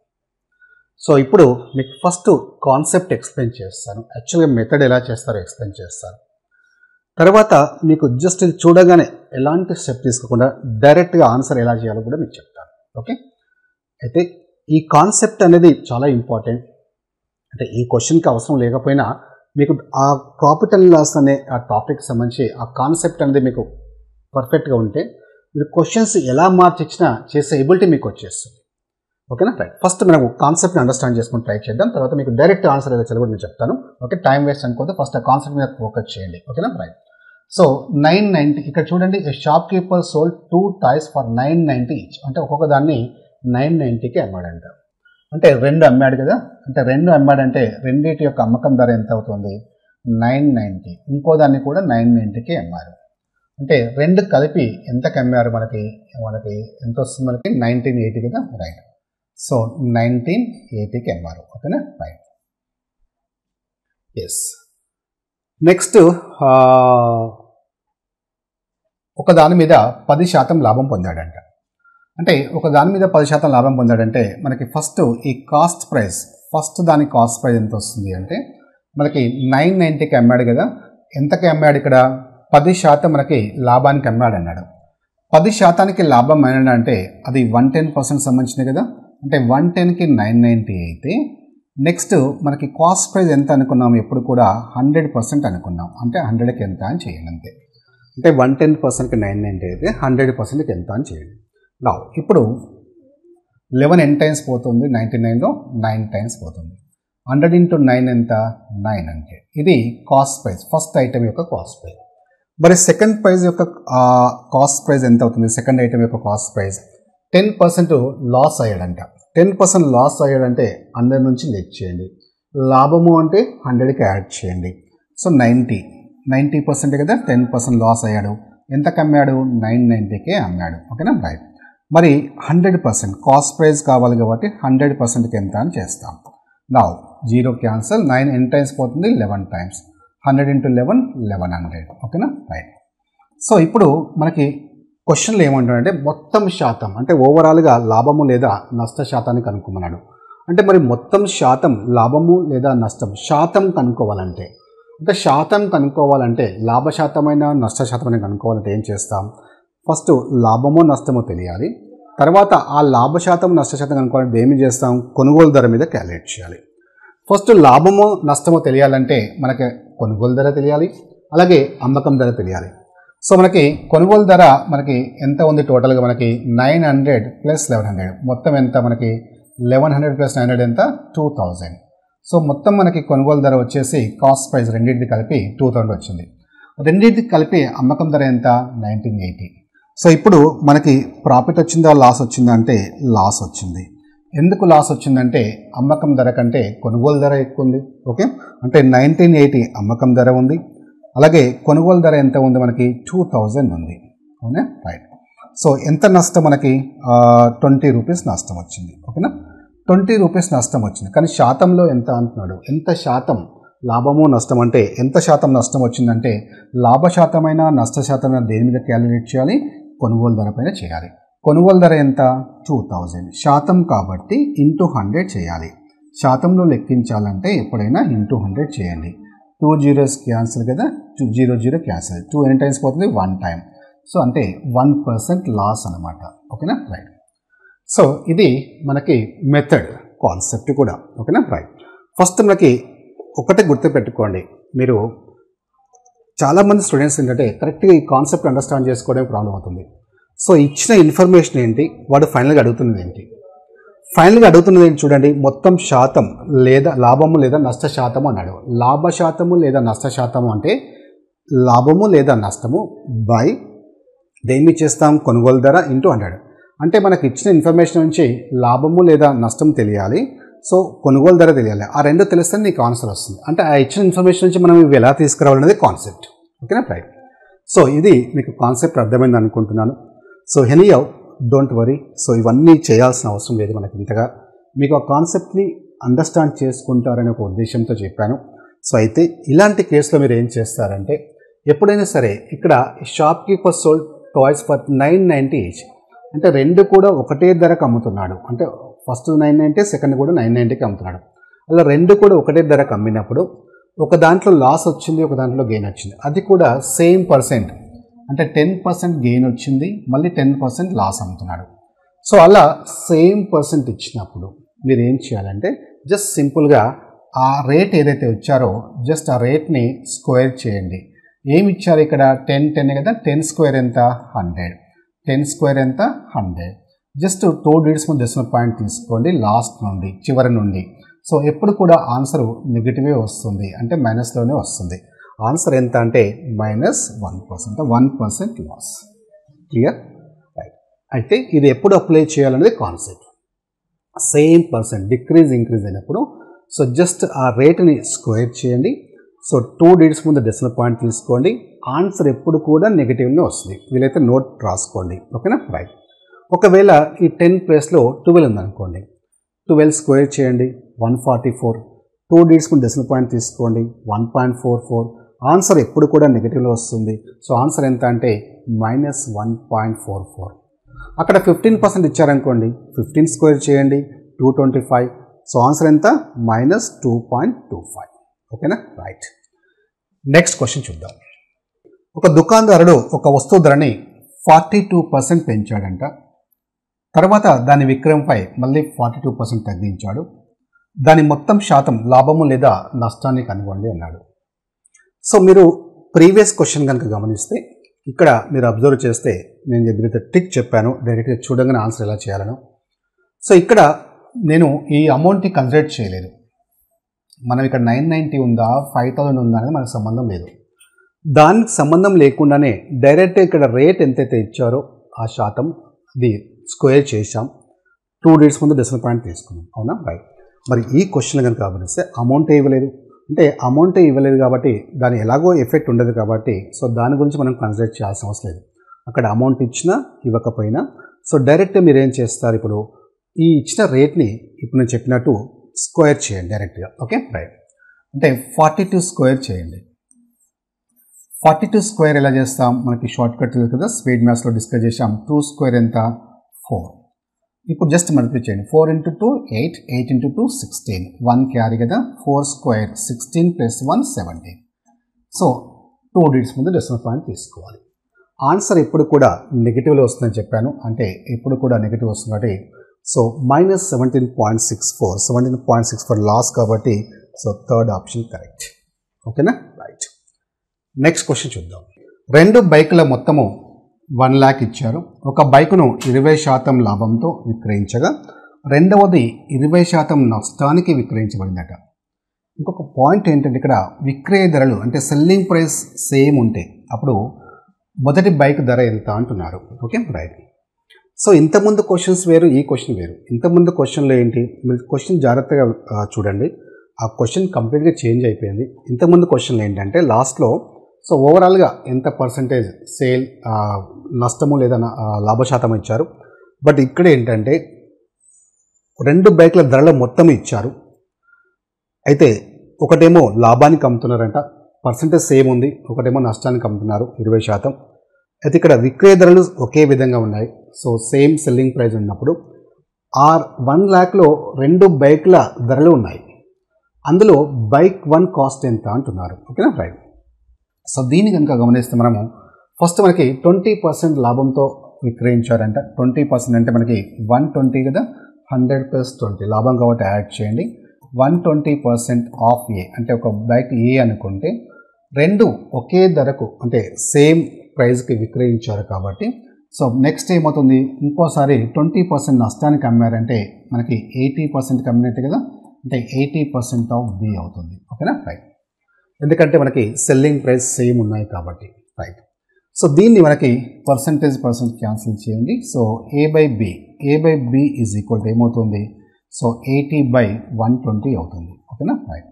సో ఇప్పుడు మీకు ఫస్ట్ కాన్సెప్ట్ ఎక్స్ప్లెయిన్ చేస్తాను. యాక్చువల్గా మెథడ్ ఎలా చేస్తారో ఎక్స్ప్లెయిన్ చేస్తాను. తర్వాత మీకు జస్ట్ ఇది చూడగానే ఎలాంటి స్టెప్ తీసుకోకుండా డైరెక్ట్గా ఆన్సర్ ఎలా చేయాలో కూడా మీకు చెప్తాను. ఓకే? అయితే ఈ కాన్సెప్ట్ అనేది చాలా ఇంపార్టెంట్. అంటే ఈ క్వశ్చన్కి అవసరం లేకపోయినా మీకు ఆ ప్రాఫిట్ అండ్ లాస్ అనే ఆ టాపిక్ సంబంధించి ఆ కాన్సెప్ట్ అనేది మీకు పర్ఫెక్ట్గా ఉంటే మీరు క్వశ్చన్స్ ఎలా మార్చిచ్చినా చేసే ఎబిలిటీ మీకు వచ్చేస్తుంది. ఓకేనా? రైట్. ఫస్ట్ మనం కాన్సెప్ట్ని అండర్స్టాండ్ చేసుకుని ట్రై చేద్దాం. తర్వాత మీకు డైరెక్ట్ ఆన్సర్ ఎలా చేయాలో నేను చెప్తాను. ఓకే? టైం వేస్ట్ అనుకోతే ఫస్ట్ ఆ కాన్సెప్ట్ మీద ఫోకస్ చేయండి. ఓకేనా? రైట్. సో 990 ఇక్కడ చూడండి. A shop keeper sold 2 toys for 990 each. అంటే ఒక్కొక్క దాన్ని 990కి అమ్మాడంట. అంటే 2 అమ్మాడు కదా. అంటే 2 అమ్మాడంటే రెండింటి యొక్క అమ్మకం ధర ఎంత అవుతుంది? 990. ఇంకో దాన్ని కూడా 990కి అమ్మారు. అంటే 2 కలిపి ఎంతకి అమ్మారు? మనకి ఎంత వస్తుంది? మనకి 1980 కదా. రైట్. సో 1980కి అమ్మారు. ఓకేనా? రైట్. ఎస్. నెక్స్ట్ ఒక దాని మీద 10% లాభం పొందాడంట. అంటే ఒక దాని మీద 10% లాభం పొందాడంటే మనకి ఫస్ట్ ఈ కాస్ట్ ప్రైస్, ఫస్ట్ దాని కాస్ట్ ప్రైస్ ఎంత వస్తుంది అంటే మనకి 990కి అమ్మాడు కదా. ఎంతకి అమ్మాడు? ఇక్కడ 10% మనకి లాభానికి అమ్మాడు అన్నాడు. 10% లాభం అన్నాడు అంటే అది 110% సంబంధించింది కదా. అంటే 110కి 990 అయితే నెక్స్ట్ మనకి కాస్ట్ ప్రైస్ ఎంత అనుకున్నాం? ఎప్పుడు కూడా 100% అనుకున్నాం. అంటే 100కి ఎంత అని చేయండి అంతే. అంటే 110%కి 990 అయితే 100%కి ఎంత అని చేయండి. నా ఇప్పుడు 11 ఎన్ టైమ్స్ పోతుంది? 99లో 9 టైమ్స్ పోతుంది. 100 ఇంటూ 9 ఎంత 900. ఇది కాస్ట్ ప్రైస్, ఫస్ట్ ఐటమ్ యొక్క కాస్ట్ ప్రైస్. మరి సెకండ్ ప్రైజ్ యొక్క కాస్ట్ ప్రైస్ ఎంత అవుతుంది? సెకండ్ ఐటమ్ యొక్క కాస్ట్ ప్రైస్ 10% లాస్ అయ్యాడంట. 10% లాస్ అయ్యాడంటే 100 నుంచి లెస్ చేయండి. లాభము అంటే 100కి యాడ్ చేయండి. సో 90% కదా, 10% లాస్ అయ్యాడు. ఎంతకు అమ్మాడు? 990కే అమ్మాడు. ఓకేనా రైట్. మరి 100% కాస్ట్ ప్రైస్ కావాలి కాబట్టి 100%కి ఎంత అని చేస్తాం. నా 0 క్యాన్సల్, 9 ఎన్ని టైమ్స్ పోతుంది? 11 టైమ్స్. 100 ఇంటూ 11 1100. ఓకేనా రైట్. సో ఇప్పుడు మనకి క్వశ్చన్లు ఏమంటాడంటే మొత్తం శాతం అంటే ఓవరాల్గా లాభము లేదా నష్ట శాతాన్ని కనుక్కోమన్నాడు. అంటే మరి మొత్తం శాతం లాభము లేదా నష్టం శాతం కనుక్కోవాలంటే, అంటే శాతం కనుక్కోవాలంటే లాభ శాతమైన నష్ట శాతమైన కనుక్కోవాలంటే ఏం చేస్తాం? ఫస్ట్ లాభమో నష్టమో తెలియాలి. తర్వాత ఆ లాభ శాతం నష్ట శాతం కనుక్కోవాలంటే ఏమి చేస్తాం? కొనుగోలు ధర మీద క్యాలిక్యులేట్ చేయాలి. ఫస్ట్ లాభమో నష్టమో తెలియాలంటే మనకి కొనుగోలు ధర తెలియాలి, అలాగే అమ్మకం ధర తెలియాలి. సో మనకి కొనుగోలు ధర మనకి ఎంత ఉంది? టోటల్గా మనకి 900 ప్లస్ 1100, మొత్తం ఎంత మనకి? 1100 ప్లస్ 900 ఎంత? 2000. సో మొత్తం మనకి కొనుగోలు ధర వచ్చేసి కాస్ట్ ప్రైస్ రెండింటిది కలిపి 2000 వచ్చింది. రెండింటికి కలిపి అమ్మకం ధర ఎంత? 1980. సో ఇప్పుడు మనకి ప్రాఫిట్ వచ్చిందా లాస్ వచ్చిందా అంటే లాస్ వచ్చింది. ఎందుకు లాస్ వచ్చిందంటే అమ్మకం ధర కంటే కొనుగోలు ధర ఎక్కువ ఉంది. ఓకే, అంటే 1980 అమ్మకం ధర ఉంది, అలాగే కొనుగోలు ధర ఎంత ఉంది మనకి? 2000 ఉంది. అవునా రైట్. సో ఎంత నష్టం మనకి? 20 రూపీస్ నష్టం వచ్చింది. ఓకేనా, 20 రూపీస్ నష్టం వచ్చింది. కానీ శాతంలో ఎంత అంటున్నాడు? ఎంత శాతం లాభము నష్టం అంటే ఎంత శాతం నష్టం వచ్చిందంటే లాభ శాతమైన నష్ట శాతమైన దేని మీద క్యాలిక్యులేట్ చేయాలి? కొనుగోలు ధర పైన చేయాలి. కొనుగోలు ధర ఎంత? 2000. శాతం కాబట్టి ఇంటూ 100 చేయాలి. శాతంలో లెక్కించాలంటే ఎప్పుడైనా ఇంటూ 100 చేయండి. 2 zeros క్యాన్సిల్ కదా, 0 క్యాన్సిల్. 2 ఎన్ని టైమ్స్ పోతుంది? 1 టైం. సో అంటే 1% లాస్ అనమాట. ఓకేనా రైట్. సో ఇది మనకి మెథడ్ కాన్సెప్ట్ కూడా. ఓకేనా రైట్. ఫస్ట్ మనకి ఒకటే గుర్తుపెట్టుకోండి, మీరు చాలామంది స్టూడెంట్స్ ఏంటంటే కరెక్ట్గా ఈ కాన్సెప్ట్ అండర్స్టాండ్ చేసుకోవడం ప్రాబ్లం అవుతుంది. సో ఇచ్చిన ఇన్ఫర్మేషన్ ఏంటి, వాడు ఫైనల్గా అడుగుతున్నది ఏంటి? ఫైనల్గా అడుగుతున్నది ఏంటి చూడండి, మొత్తం శాతం లేదా లాభము లేదా నష్ట శాతము అన్నాడు. లాభ శాతము లేదా నష్ట శాతము అంటే లాభము లేదా నష్టము బై దేన్ని చేస్తాం? కొనుగోలు ధర ఇంటూ 100. అంటే మనకి ఇచ్చిన ఇన్ఫర్మేషన్ నుంచి లాభము లేదా నష్టం తెలియాలి, సో కొనుగోలు ధర తెలియాలి. ఆ రెండు తెలిస్తే నీకు ఆన్సర్ వస్తుంది. అంటే ఆ ఇచ్చిన ఇన్ఫర్మేషన్ నుంచి మనం ఇవి ఎలా తీసుకురావాలనేది కాన్సెప్ట్. ఓకేనా రైట్. సో ఇది మీకు కాన్సెప్ట్ అర్థమైంది అనుకుంటున్నాను. So anyhow don't worry. So ఇవన్నీ చేయాల్సిన అవసరం లేదు మనకి ఇంతగా. మీకు ఆ కాన్సెప్ట్ని అండర్స్టాండ్ చేసుకుంటారనే ఒక ఉద్దేశంతో చెప్పాను. సో అయితే ఇలాంటి కేసులో మీరు ఏం చేస్తారంటే ఎప్పుడైనా సరే ఇక్కడ shop keeper sold toys for 990 each, అంటే రెండు కూడా ఒకటే ధరకు అమ్ముతున్నాడు. అంటే ఫస్ట్ 990, సెకండ్ కూడా 990కి అమ్ముతున్నాడు. అలా రెండు కూడా ఒకటే ధరకు అమ్మినప్పుడు ఒక దాంట్లో లాస్ వచ్చింది, ఒక దాంట్లో గెయిన్ వచ్చింది. అది కూడా సేమ్ పర్సెంట్, అంటే 10% గెయిన్ వచ్చింది, మళ్ళీ 10% లాస్ అమ్ముతున్నాడు. సో అలా సేమ్ పర్సెంట్ ఇచ్చినప్పుడు మీరు ఏం చేయాలంటే జస్ట్ సింపుల్గా ఆ రేట్ ఏదైతే ఇచ్చారో జస్ట్ ఆ రేట్ని స్క్వేర్ చేయండి. ఏమి ఇచ్చారు ఇక్కడ? 10 కదా, 10 స్క్వేర్ ఎంత? 100. 10 స్క్వేర్ ఎంత? 100. జస్ట్ 2 digits డెసిమల్ పాయింట్ తీసుకోండి లాస్ట్ నుండి చివరి నుండి. సో ఎప్పుడు కూడా ఆన్సర్ నెగిటివే వస్తుంది, అంటే మైనస్లోనే వస్తుంది. ఆన్సర్ ఎంత అంటే -1%, 1% లాస్. Clear right. అయితే ఇది ఎప్పుడు అప్లై చేయాలనేది concept. Same percent decrease increase అయినప్పుడు సో జస్ట్ ఆ రేట్ని స్క్వేర్ చేయండి. సో 2 digits ముందు డెసిమల్ పాయింట్ తీసుకోండి. ఆన్సర్ ఎప్పుడు కూడా నెగిటివ్గా వస్తుంది. వీలైతే నోట్ రాసుకోండి. ఓకేనా రైట్. ఒకవేళ ఈ 10 ప్లేస్లో 12 ఉందనుకోండి, 12 స్క్వేర్ చేయండి 144. 2 digits ముందు డెసిమల్ పాయింట్ తీసుకోండి 1.44. ఆన్సర్ ఎప్పుడు కూడా నెగిటివ్లో వస్తుంది. సో ఆన్సర్ ఎంత అంటే -1.44. అక్కడ 15% ఇచ్చారనుకోండి, 15 స్క్వేర్ చేయండి 225. సో ఆన్సర్ ఎంత? -2.25. ఓకేనా రైట్. నెక్స్ట్ క్వశ్చన్ చూద్దాం. ఒక దుకాణదారుడు ఒక వస్తువు ధరని 42% పెంచాడంట. తర్వాత దాని విక్రయంపై మళ్ళీ 42% తగ్గించాడు. దాని మొత్తం శాతం లాభము లేదా నష్టాన్ని కనుగొండి అన్నాడు. సో మీరు ప్రీవియస్ క్వశ్చన్ కనుక గమనిస్తే ఇక్కడ మీరు అబ్జర్వ్ చేస్తే నేను ఎప్పుడైతే ట్రిక్ చెప్పాను డైరెక్ట్గా చూడగానే ఆన్సర్ ఎలా చేయాలను. సో ఇక్కడ నేను ఈ అమౌంట్ని కన్సిడర్ చేయలేదు. మనం ఇక్కడ 990 ఉందా 5000 ఉందా అనేది మనకు సంబంధం లేదు. దానికి సంబంధం లేకుండానే డైరెక్ట్ ఇక్కడ రేట్ ఎంతైతే ఇచ్చారో ఆ శాతం అది స్క్వేర్ చేసాం, 2 digits ముందు డెసిమల్ పాయింట్ తీసుకున్నాం. అవునా? రైట్. మరి ఈ క్వశ్చన్ కనుక గమనిస్తే అమౌంటే ఇవ్వలేదు, అంటే అమౌంటే ఇవ్వలేదు కాబట్టి దాని ఎలాగో ఎఫెక్ట్ ఉండదు కాబట్టి సో దాని గురించి మనం కన్సిడర్ చేయాల్సిన అవసరం లేదు. అక్కడ అమౌంట్ ఇచ్చినా ఇవ్వకపోయినా సో డైరెక్ట్ మీరు ఏం చేస్తారు, ఇప్పుడు ఈ ఇచ్చిన రేట్ని ఇప్పుడు నేను చెప్పినట్టు స్క్వేర్ చేయండి డైరెక్ట్గా. Okay right. అంటే 42 స్క్వేర్ చేయండి. 42 స్క్వేర్ ఎలా చేస్తాం, మనకి షార్ట్ కట్ కదా, స్పీడ్ మ్యాథ్స్లో డిస్కస్ చేసాం. 2 స్క్వేర్ ఎంత 4. ఇప్పుడు జస్ట్ మల్టిప్లై చేయండి. 4 into 2 8, 8 into 2 16, 1 క్యారీ కదా, 4 స్క్వేర్ 16 + 1 17. సో 2 digits ముందు డెసిమల్ పాయింట్ తీసుకోవాలి. ఆన్సర్ ఎప్పుడు కూడా నెగిటివ్లో వస్తుందని చెప్పాను, అంటే ఎప్పుడు కూడా నెగిటివ్ వస్తుంది కాబట్టి సో -17.64, 17.64 లాస్ కాబట్టి సో థర్డ్ ఆప్షన్ కరెక్ట్. ఓకేనా? రైట్. నెక్స్ట్ క్వశ్చన్ చూద్దాం. 2 బైకుల మొత్తము 1 lakh ఇచ్చారు. ఒక బైకును 20% లాభంతో విక్రయించగా రెండవది 20% నష్టానికి విక్రయించబడిందట. ఇంకొక పాయింట్ ఏంటంటే ఇక్కడ విక్రయ ధరలు అంటే సెల్లింగ్ ప్రైస్ సేమ్ ఉంటే అప్పుడు మొదటి బైక్ ధర ఎంత అంటున్నారు. Okay right. సో ఇంతకుముందు క్వశ్చన్స్ వేరు, ఈ క్వశ్చన్ వేరు. ఇంతకుముందు క్వశ్చన్లో ఏంటి, మీరు క్వశ్చన్ జాగ్రత్తగా చూడండి, ఆ క్వశ్చన్ కంప్లీట్గా చేంజ్ అయిపోయింది. ఇంతకుముందు క్వశ్చన్లో ఏంటంటే లాస్ట్లో సో ఓవరాల్గా ఎంత పర్సంటేజ్ సేల్ నష్టము లేదా లాభశాతం ఇచ్చారు. బట్ ఇక్కడ ఏంటంటే 2 బైకుల ధరల మొత్తం ఇచ్చారు. అయితే ఒకటేమో లాభానికి అమ్ముతున్నారంట, పర్సంటేజ్ సేమ్ ఉంది, ఒకటేమో నష్టానికి అమ్ముతున్నారు 20%. అయితే ఇక్కడ విక్రయ ధరలు ఒకే విధంగా ఉన్నాయి. సో సేమ్ సెల్లింగ్ ప్రైస్ ఉన్నప్పుడు 1 lakhలో 2 బైకుల ధరలు ఉన్నాయి. అందులో బైక్ 1 కాస్ట్ ఎంత అంటున్నారు. ఓకేనా రైట్. సో దీన్ని కనుక గమనిస్తే మనము ఫస్ట్ మనకి 20% లాభంతో విక్రయించారంట. 20% అంటే మనకి 120 కదా, 100 + 20 లాభం కాబట్టి యాడ్ చేయండి. 120% ఆఫ్ ఏ అంటే ఒక బైక్ ఏ అనుకుంటే 2 ఒకే ధరకు అంటే సేమ్ ప్రైస్కి విక్రయించారు కాబట్టి సో నెక్స్ట్ ఏమవుతుంది, ఇంకోసారి 20% నష్టానికి అమ్మారంటే మనకి 80%కి అమ్మినట్టు కదా, అంటే 80% ఆఫ్ బి అవుతుంది. ఓకేనా రైట్. ఎందుకంటే మనకి సెల్లింగ్ ప్రైస్ సేమ్ ఉన్నాయి కాబట్టి రైట్. సో దీన్ని మనకి పర్సంటేజ్ క్యాన్సిల్ చేయండి. So A/B is equal to ఏమవుతుంది, సో 80/120 అవుతుంది. ఓకేనా రైట్.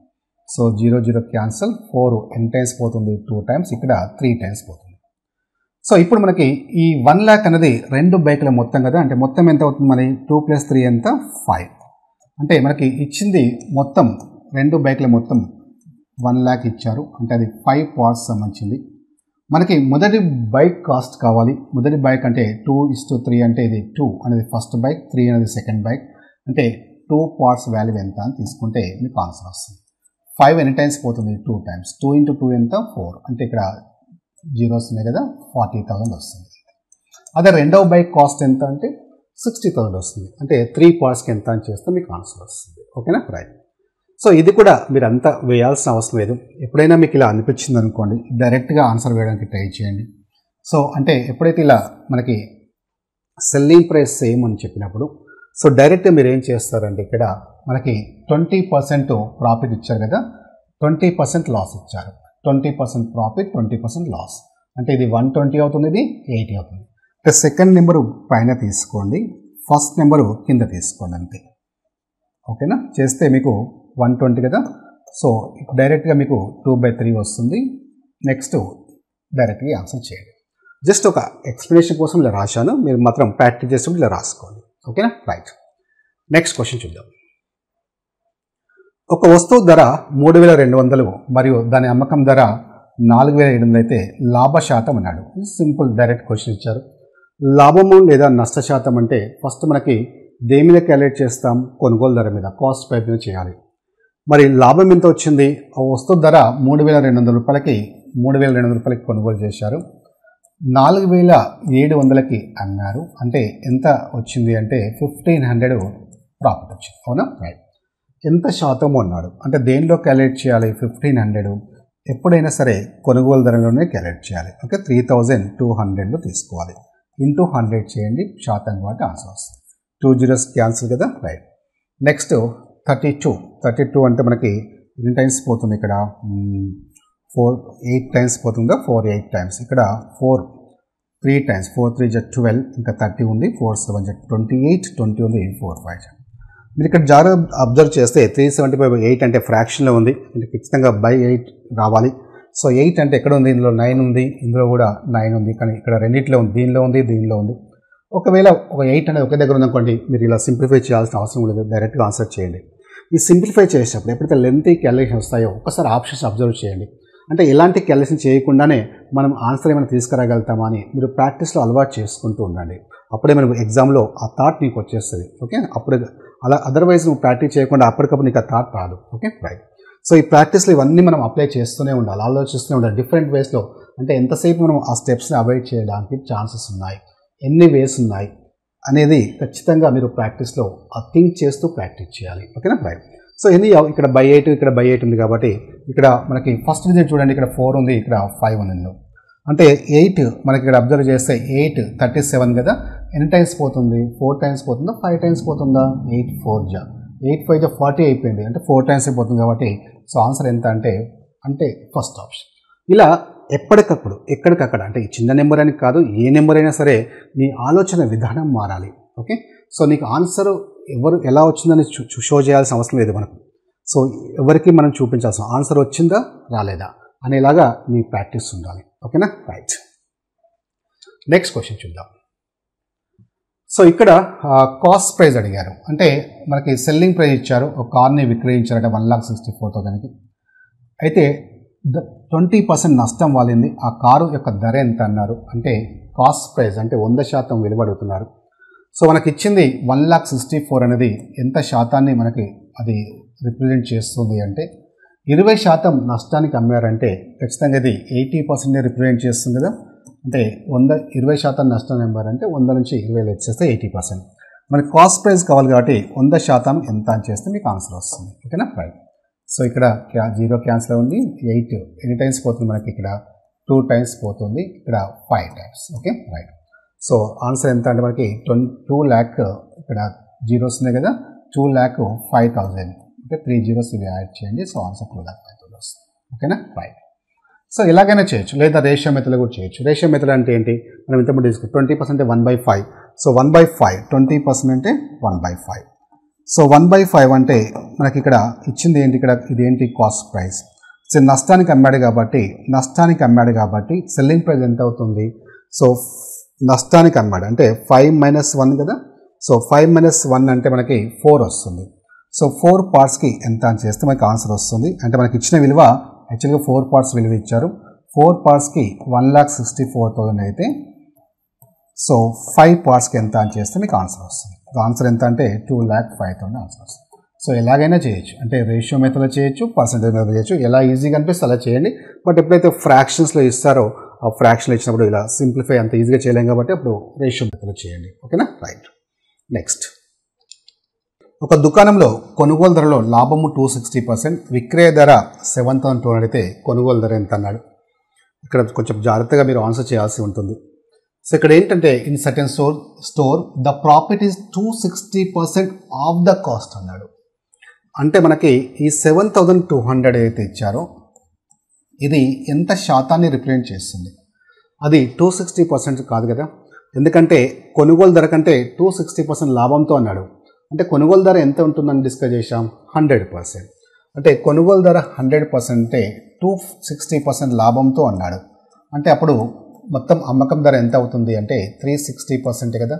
సో 0 0 క్యాన్సల్, 4 ఎన్ని టైమ్స్ పోతుంది, 2 times, ఇక్కడ 3 times పోతుంది. సో ఇప్పుడు మనకి ఈ 1 lakh అనేది 2 బైకుల మొత్తం కదా, అంటే మొత్తం ఎంత అవుతుంది, మరి 2 + 3 ఎంత 5. అంటే మనకి ఇచ్చింది మొత్తం 2 బైకుల మొత్తం 1 lakh ఇచ్చారు, అంటే అది 5 parts సంబంధించింది. మనకి మొదటి బైక్ కాస్ట్ కావాలి. మొదటి బైక్ అంటే 2:3 అంటే ఇది 2 అనేది ఫస్ట్ బైక్, 3 అనేది సెకండ్ బైక్, అంటే 2 parts వాల్యూ ఎంత అని తీసుకుంటే మీకు ఆన్సర్ వస్తుంది. 5 ఎన్ని టైమ్స్ పోతుంది, 2 times, 2 into 2 ఎంత 4, అంటే ఇక్కడ జీరోస్ ఉన్నాయి కదా, 40,000 వస్తుంది. అదే రెండవ బైక్ కాస్ట్ ఎంత అంటే 60,000 వస్తుంది, అంటే 3 partsకి ఎంత అని చేస్తే మీకు ఆన్సర్ వస్తుంది. ఓకేనా రైట్. సో ఇది కూడా మీరు అంతా వేయాల్సిన అవసరం లేదు. ఎప్పుడైనా మీకు ఇలా అనిపించింది అనుకోండి, డైరెక్ట్గా ఆన్సర్ వేయడానికి ట్రై చేయండి. సో అంటే ఎప్పుడైతే ఇలా మనకి సెల్లింగ్ ప్రైస్ సేమ్ అని చెప్పినప్పుడు సో డైరెక్ట్గా మీరు ఏం చేస్తారంటే ఇక్కడ మనకి 20% ప్రాఫిట్ ఇచ్చారు కదా, 20% లాస్ ఇచ్చారు. 20% ప్రాఫిట్, 20% లాస్, అంటే ఇది 120 అవుతుంది, ఇది 80 అవుతుంది. అంటే సెకండ్ నెంబరు పైన తీసుకోండి, ఫస్ట్ నెంబరు కింద తీసుకోండి అంతే. ఓకేనా, చేస్తే మీకు 120 కదా, సో డైరెక్ట్గా మీకు 2/3 వస్తుంది. నెక్స్ట్ డైరెక్ట్గా ఆన్సర్ చేయండి. జస్ట్ ఒక ఎక్స్ప్లెనేషన్ కోసం ఇలా రాశాను, మీరు మాత్రం ప్రాక్టీస్ చేసినప్పుడు ఇలా రాసుకోండి. ఓకేనా రైట్. నెక్స్ట్ క్వశ్చన్ చూద్దాం. ఒక వస్తువు ధర 3,200 మరియు దాని అమ్మకం ధర 4,700 అయితే లాభశాతం అన్నాడు. సింపుల్ డైరెక్ట్ క్వశ్చన్ ఇచ్చారు. లాభము లేదా నష్ట శాతం అంటే ఫస్ట్ మనకి దేని మీద క్యాలిక్యులేట్ చేస్తాం, కొనుగోలు ధర మీద, కాస్ట్ ప్రైస్ మీద చేయాలి. మరి లాభం ఎంత వచ్చింది, ఆ వస్తువు ధర 3,200 రూపాయలకి 3,200 రూపాయలకి కొనుగోలు చేశారు, 4,700కి అన్నారు, అంటే ఎంత వచ్చింది అంటే 1,500 ప్రాఫిట్ వచ్చింది. అవునా రైట్. ఎంత శాతం అన్నాడు, అంటే దేనిలో క్యాలిక్యులేట్ చేయాలి, 1,500 ఎప్పుడైనా సరే కొనుగోలు ధరలోనే క్యాలిక్యులేట్ చేయాలి. ఓకే, 3,200లో తీసుకోవాలి, ఇంటూ 100 చేయండి, శాతం కాబట్టి ఆన్సర్ వస్తుంది. 2 zeros క్యాన్సిల్ కదా రైట్. నెక్స్ట్ 32 అంటే మనకి ఎన్ని టైమ్స్ పోతుంది ఇక్కడ 8 టైమ్స్ పోతుందా 4 8 టైమ్స్ ఇక్కడ 3 టైమ్స్ 4 3 జ 12 ఇంకా 30 ఉంది 4 7 జ 28 20 ఉంది 4 5 మీరు ఇక్కడ జాగ్రత్త అబ్జర్వ్ చేస్తే 375 8 అంటే ఫ్రాక్షన్లో ఉంది అంటే ఖచ్చితంగా బై 8 రావాలి. సో 8 అంటే ఎక్కడ ఉంది, ఇందులో 9 ఉంది, ఇందులో కూడా 9 ఉంది, కానీ ఇక్కడ రెండిట్లో ఉంది, దీనిలో ఉంది దీనిలో ఉంది. ఒకవేళ ఒక 8 అనేది ఒకే దగ్గర ఉందనుకోండి, మీరు ఇలా సింప్లిఫై చేయాల్సిన అవసరం లేదు, డైరెక్ట్గా ఆన్సర్ చేయండి. ఈ సింప్లిఫై చేసేటప్పుడు ఎప్పుడైతే లెంతీ క్యాలిక్యులేషన్ వస్తాయో ఒక్కసారి ఆప్షన్స్ అబ్జర్వ్ చేయండి. అంటే ఎలాంటి క్యాలిక్యులేషన్ చేయకుండానే మనం ఆన్సర్ ఏమైనా తీసుకురాగలుగుతామా అని మీరు ప్రాక్టీస్లో అలవాటు చేసుకుంటూ ఉండండి. అప్పుడే మనకు ఎగ్జామ్లో ఆ థాట్ నీకు వచ్చేస్తుంది. ఓకే, అప్పుడు అలా అదర్వైజ్ నువ్వు ప్రాక్టీస్ చేయకుండా అప్పటికప్పుడు నీకు ఆ థాట్ రాదు. Okay right. సో ఈ ప్రాక్టీస్లో ఇవన్నీ మనం అప్లై చేస్తూనే ఉండాలి, ఆలోచిస్తూనే ఉండాలి డిఫరెంట్ వేస్లో. అంటే ఎంతసేపు మనం ఆ స్టెప్స్ని అవాయిడ్ చేయడానికి ఛాన్సెస్ ఉన్నాయి, ఎన్ని వేస్ ఉన్నాయి అనేది ఖచ్చితంగా మీరు ప్రాక్టీస్లో ఆ థింక్ చేస్తూ ప్రాక్టీస్ చేయాలి. ఓకేనా రైట్. సో ఎన్ని ఇక్కడ బై 8 ఇక్కడ బై 8 ఉంది కాబట్టి ఇక్కడ మనకి ఫస్ట్ విజిట్ చూడండి, ఇక్కడ 4 ఉంది, ఇక్కడ 5 ఉంది ఇందులో. అంటే 8 మనకి ఇక్కడ అబ్జర్వ్ చేస్తే 8 37 కదా, ఎన్ని టైమ్స్ పోతుంది 4 టైమ్స్ పోతుందా 5 టైమ్స్ పోతుందా 8 4 జా 8 5 జా 40 అయిపోయింది, అంటే 4 టైమ్స్ అయిపోతుంది కాబట్టి సో ఆన్సర్ ఎంత అంటే ఫస్ట్ ఆప్షన్. ఇలా ఎప్పటికప్పుడు ఎక్కడికక్కడ అంటే ఈ చిన్న నెంబర్ అని కాదు, ఏ నెంబర్ అయినా సరే నీ ఆలోచన విధానం మారాలి. ఓకే, సో నీకు ఆన్సర్ ఎవరు ఎలా వచ్చిందని షో చేయాల్సిన అవసరం లేదు మనకు. సో ఎవరికి మనం చూపించాల్సిన ఆన్సర్ వచ్చిందా రాలేదా అనేలాగా నీ ప్రాక్టీస్ ఉండాలి. ఓకేనా రైట్. నెక్స్ట్ క్వశ్చన్ చూద్దాం. సో ఇక్కడ కాస్ట్ ప్రైస్ అడిగారు, అంటే మనకి సెల్లింగ్ ప్రైస్ ఇచ్చారు, ఒక కార్ని విక్రయించారట 1,64,000కి. అయితే 20% నష్టం వాలింది, ఆ కారు యొక్క ధర ఎంత అన్నారు, అంటే కాస్ట్ ప్రైస్ అంటే 100% విలువ అడుగుతున్నారు. సో మనకి ఇచ్చింది 1,64,000 అనేది ఎంత శాతాన్ని మనకి అది రిప్రజెంట్ చేస్తుంది అంటే 20% నష్టానికి అమ్మారంటే ఖచ్చితంగా ఇది 80% రిప్రజెంట్ చేస్తుంది కదా. అంటే 20% నష్టం అమ్మారంటే 100 నుంచి 20 వచ్చేస్తే 80%. మనకి కాస్ట్ ప్రైస్ కావాలి కాబట్టి 100% ఎంత అని చేస్తే మీకు ఆన్సర్ వస్తుంది. ఓకేనా రైట్. సో ఇక్కడ 0 క్యాన్సిల్ ఉంది, 8 ఎన్ని టైమ్స్ పోతుంది మనకి ఇక్కడ 2 టైమ్స్ పోతుంది, ఇక్కడ 5 times. Okay right. So answer ఎంత అంటే మనకి 2 lakh ఇక్కడ జీరోస్ ఉన్నాయి కదా, 2,05,000 అంటే 3 zeros ఇవి యాడ్ చేయండి. సో ఆన్సర్ 2,05,000 వస్తుంది. ఓకేనా రైట్. సో ఇలాగైనా చేయొచ్చు, లేదా రేషియో మెథడ్ కూడా చేయొచ్చు. రేషియో మెథడ్ అంటే ఏంటి, మనం ఇంతకుముందు తీసుకుంటాం 20% 1/5. సో 1/5 20% అంటే 1/5. సో 1/5 అంటే మనకి ఇక్కడ ఇచ్చింది ఏంటి, ఇక్కడ ఇదేంటి కాస్ట్ ప్రైస్. సో నష్టానికి అమ్మాడు కాబట్టి సెల్లింగ్ ప్రైస్ ఎంత అవుతుంది, సో నష్టానికి అమ్మాడు అంటే 5 - 1 కదా. సో 5 - 1 అంటే మనకి 4 వస్తుంది. సో 4 పార్ట్స్కి ఎంత అని చేస్తే మనకి ఆన్సర్ వస్తుంది. అంటే మనకి ఇచ్చిన విలువ యాక్చువల్గా 4 పార్ట్స్ విలువ ఇచ్చారు, 4 పార్ట్స్కి 1,64,000 అయితే సో 5 పార్ట్స్కి ఎంత అని చేస్తే మీకు ఆన్సర్ వస్తుంది. ఆన్సర్ ఎంత అంటే 2,05,000 ఆన్సర్ వస్తుంది. సో ఎలాగైనా చేయొచ్చు, అంటే రేషియో మెథడ్లో చేయొచ్చు, పర్సెంటేజ్ మెథడ్ చేయొచ్చు, ఎలా ఈజీగా అనిపిస్తే అలా చేయండి. బట్ ఎప్పుడైతే ఫ్రాక్షన్స్లో ఇస్తారో ఆ ఫ్రాక్షన్లో ఇచ్చినప్పుడు ఇలా సింప్లిఫై అంత ఈజీగా చేయలేం కాబట్టి అప్పుడు రేషియో మెథడ్లో చేయండి. ఓకేనా రైట్. నెక్స్ట్, ఒక దుకాణంలో కొనుగోలు ధరలో లాభము 260%, విక్రయ ధర 7,200 అయితే కొనుగోలు ధర ఎంత అన్నాడు. ఇక్కడ కొంచెం జాగ్రత్తగా మీరు ఆన్సర్ చేయాల్సి ఉంటుంది. సో ఇక్కడ ఏంటంటే in certain store the profit is 260% of the cost అన్నాడు. అంటే మనకి ఈ 7,200 ఏదైతే ఇచ్చారో ఇది ఎంత శాతాన్ని రిప్రజెంట్ చేస్తుంది, అది 260% కాదు కదా. ఎందుకంటే కొనుగోలు ధర కంటే 260% లాభంతో అన్నాడు. అంటే కొనుగోలు ధర ఎంత ఉంటుందని డిస్కస్ చేశాం 100%. అంటే కొనుగోలు ధర 100% అంటే 260% లాభంతో అన్నాడు. అంటే అప్పుడు మొత్తం అమ్మకం ధర ఎంత అవుతుంది అంటే 360% కదా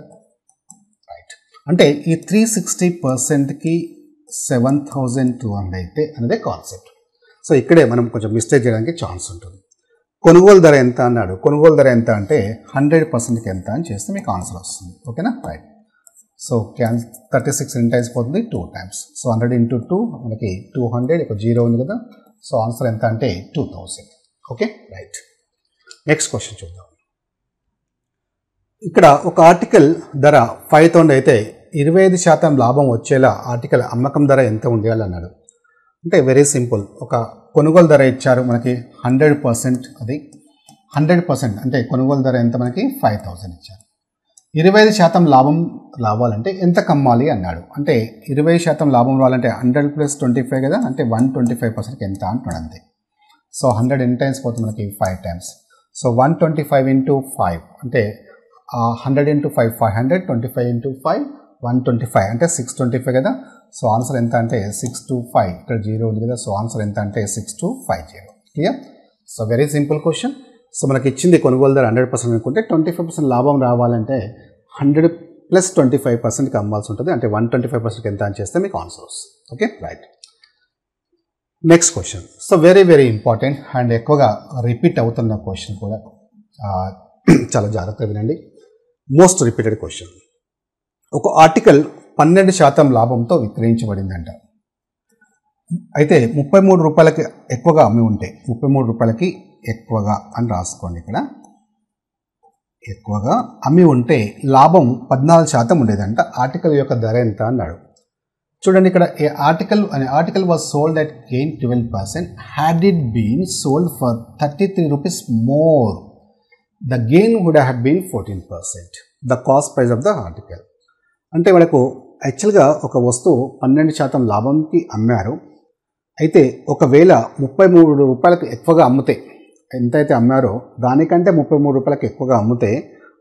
రైట్. అంటే ఈ 360%కి 7,200 అయితే అనేదే కాన్సెప్ట్. సో ఇక్కడే మనం కొంచెం మిస్టేక్ చేయడానికి ఛాన్స్ ఉంటుంది. కొనుగోలు ధర ఎంత అన్నాడు, కొనుగోలు ధర ఎంత అంటే 100%కి ఎంత అని చేస్తే మీకు ఆన్సర్ వస్తుంది. ఓకేనా రైట్. సో 36 ఎన్ని టైమ్స్ పోతుంది 2 టైమ్స్. సో 100 × 2 మనకి 200, ఒక 0 ఉంది కదా. సో ఆన్సర్ ఎంత అంటే 2,000. Okay right. నెక్స్ట్ క్వశ్చన్ చూద్దాం. ఇక్కడ ఒక ఆర్టికల్ ధర 5,000 అయితే 25% లాభం వచ్చేలా ఆర్టికల్ అమ్మకం ధర ఎంత ఉండాలి అన్నాడు. అంటే వెరీ సింపుల్, ఒక కొనుగోలు ధర ఇచ్చారు మనకి 100%, అది 100% అంటే కొనుగోలు ధర ఎంత మనకి 5,000 ఇచ్చారు. 25% లాభం రావాలంటే ఎంత కమ్మాలి అన్నాడు. అంటే 20% లాభం రావాలంటే 100 + 25 కదా, అంటే 125% ఎంత అంటున్నాడు అంతే. సో 100 ఎన్ని టైమ్స్ పోతుంది మనకి 5 టైమ్స్. సో 125 × 5 అంటే 100 × 5 500, 25 × 5 125 అంటే 625 కదా. సో ఆన్సర్ ఎంత అంటే 625. ఇక్కడ 0 ఉంది కదా, సో ఆన్సర్ ఎంత అంటే 6250. Clear. So very simple question. So మనకి ఇచ్చింది కొనుగోలు ధర 100% అనుకుంటే 25% లాభం రావాలంటే 100 + 25%కి అమ్మాల్సి ఉంటుంది. అంటే 125% ఎంత అని చేస్తే మీకు ఆన్సర్ వస్తుంది. Okay right. Next question. So very very important and ఎక్కువగా రిపీట్ అవుతున్న క్వశ్చన్ కూడా, చాలా జాగ్రత్తగా వినండి. Most repeated question. ఒక ఆర్టికల్ 12% లాభంతో విక్రయించబడిందంట. అయితే 33 రూపాయలకి ఎక్కువగా అమ్మి ఉంటే, 33 రూపాయలకి ఎక్కువగా అని రాసుకోండి. ఇక్కడ ఎక్కువగా అమ్మి ఉంటే లాభం 14% ఉండేదంట. ఆర్టికల్ యొక్క ధర ఎంత అన్నాడు. చూడండి, ఇక్కడ a article was sold at gain 12%. Had it been sold for 33 rupees more, the gain would have been 14%. The cost price of the article. అంటే మనకు యాక్చువల్గా ఒక వస్తువు 12% లాభంకి అమ్మారు. అయితే ఒకవేళ 33 రూపాయలకు ఎక్కువగా అమ్మితే, ఎంతైతే అమ్మారో దానికంటే 33 రూపాయలకు ఎక్కువగా అమ్మితే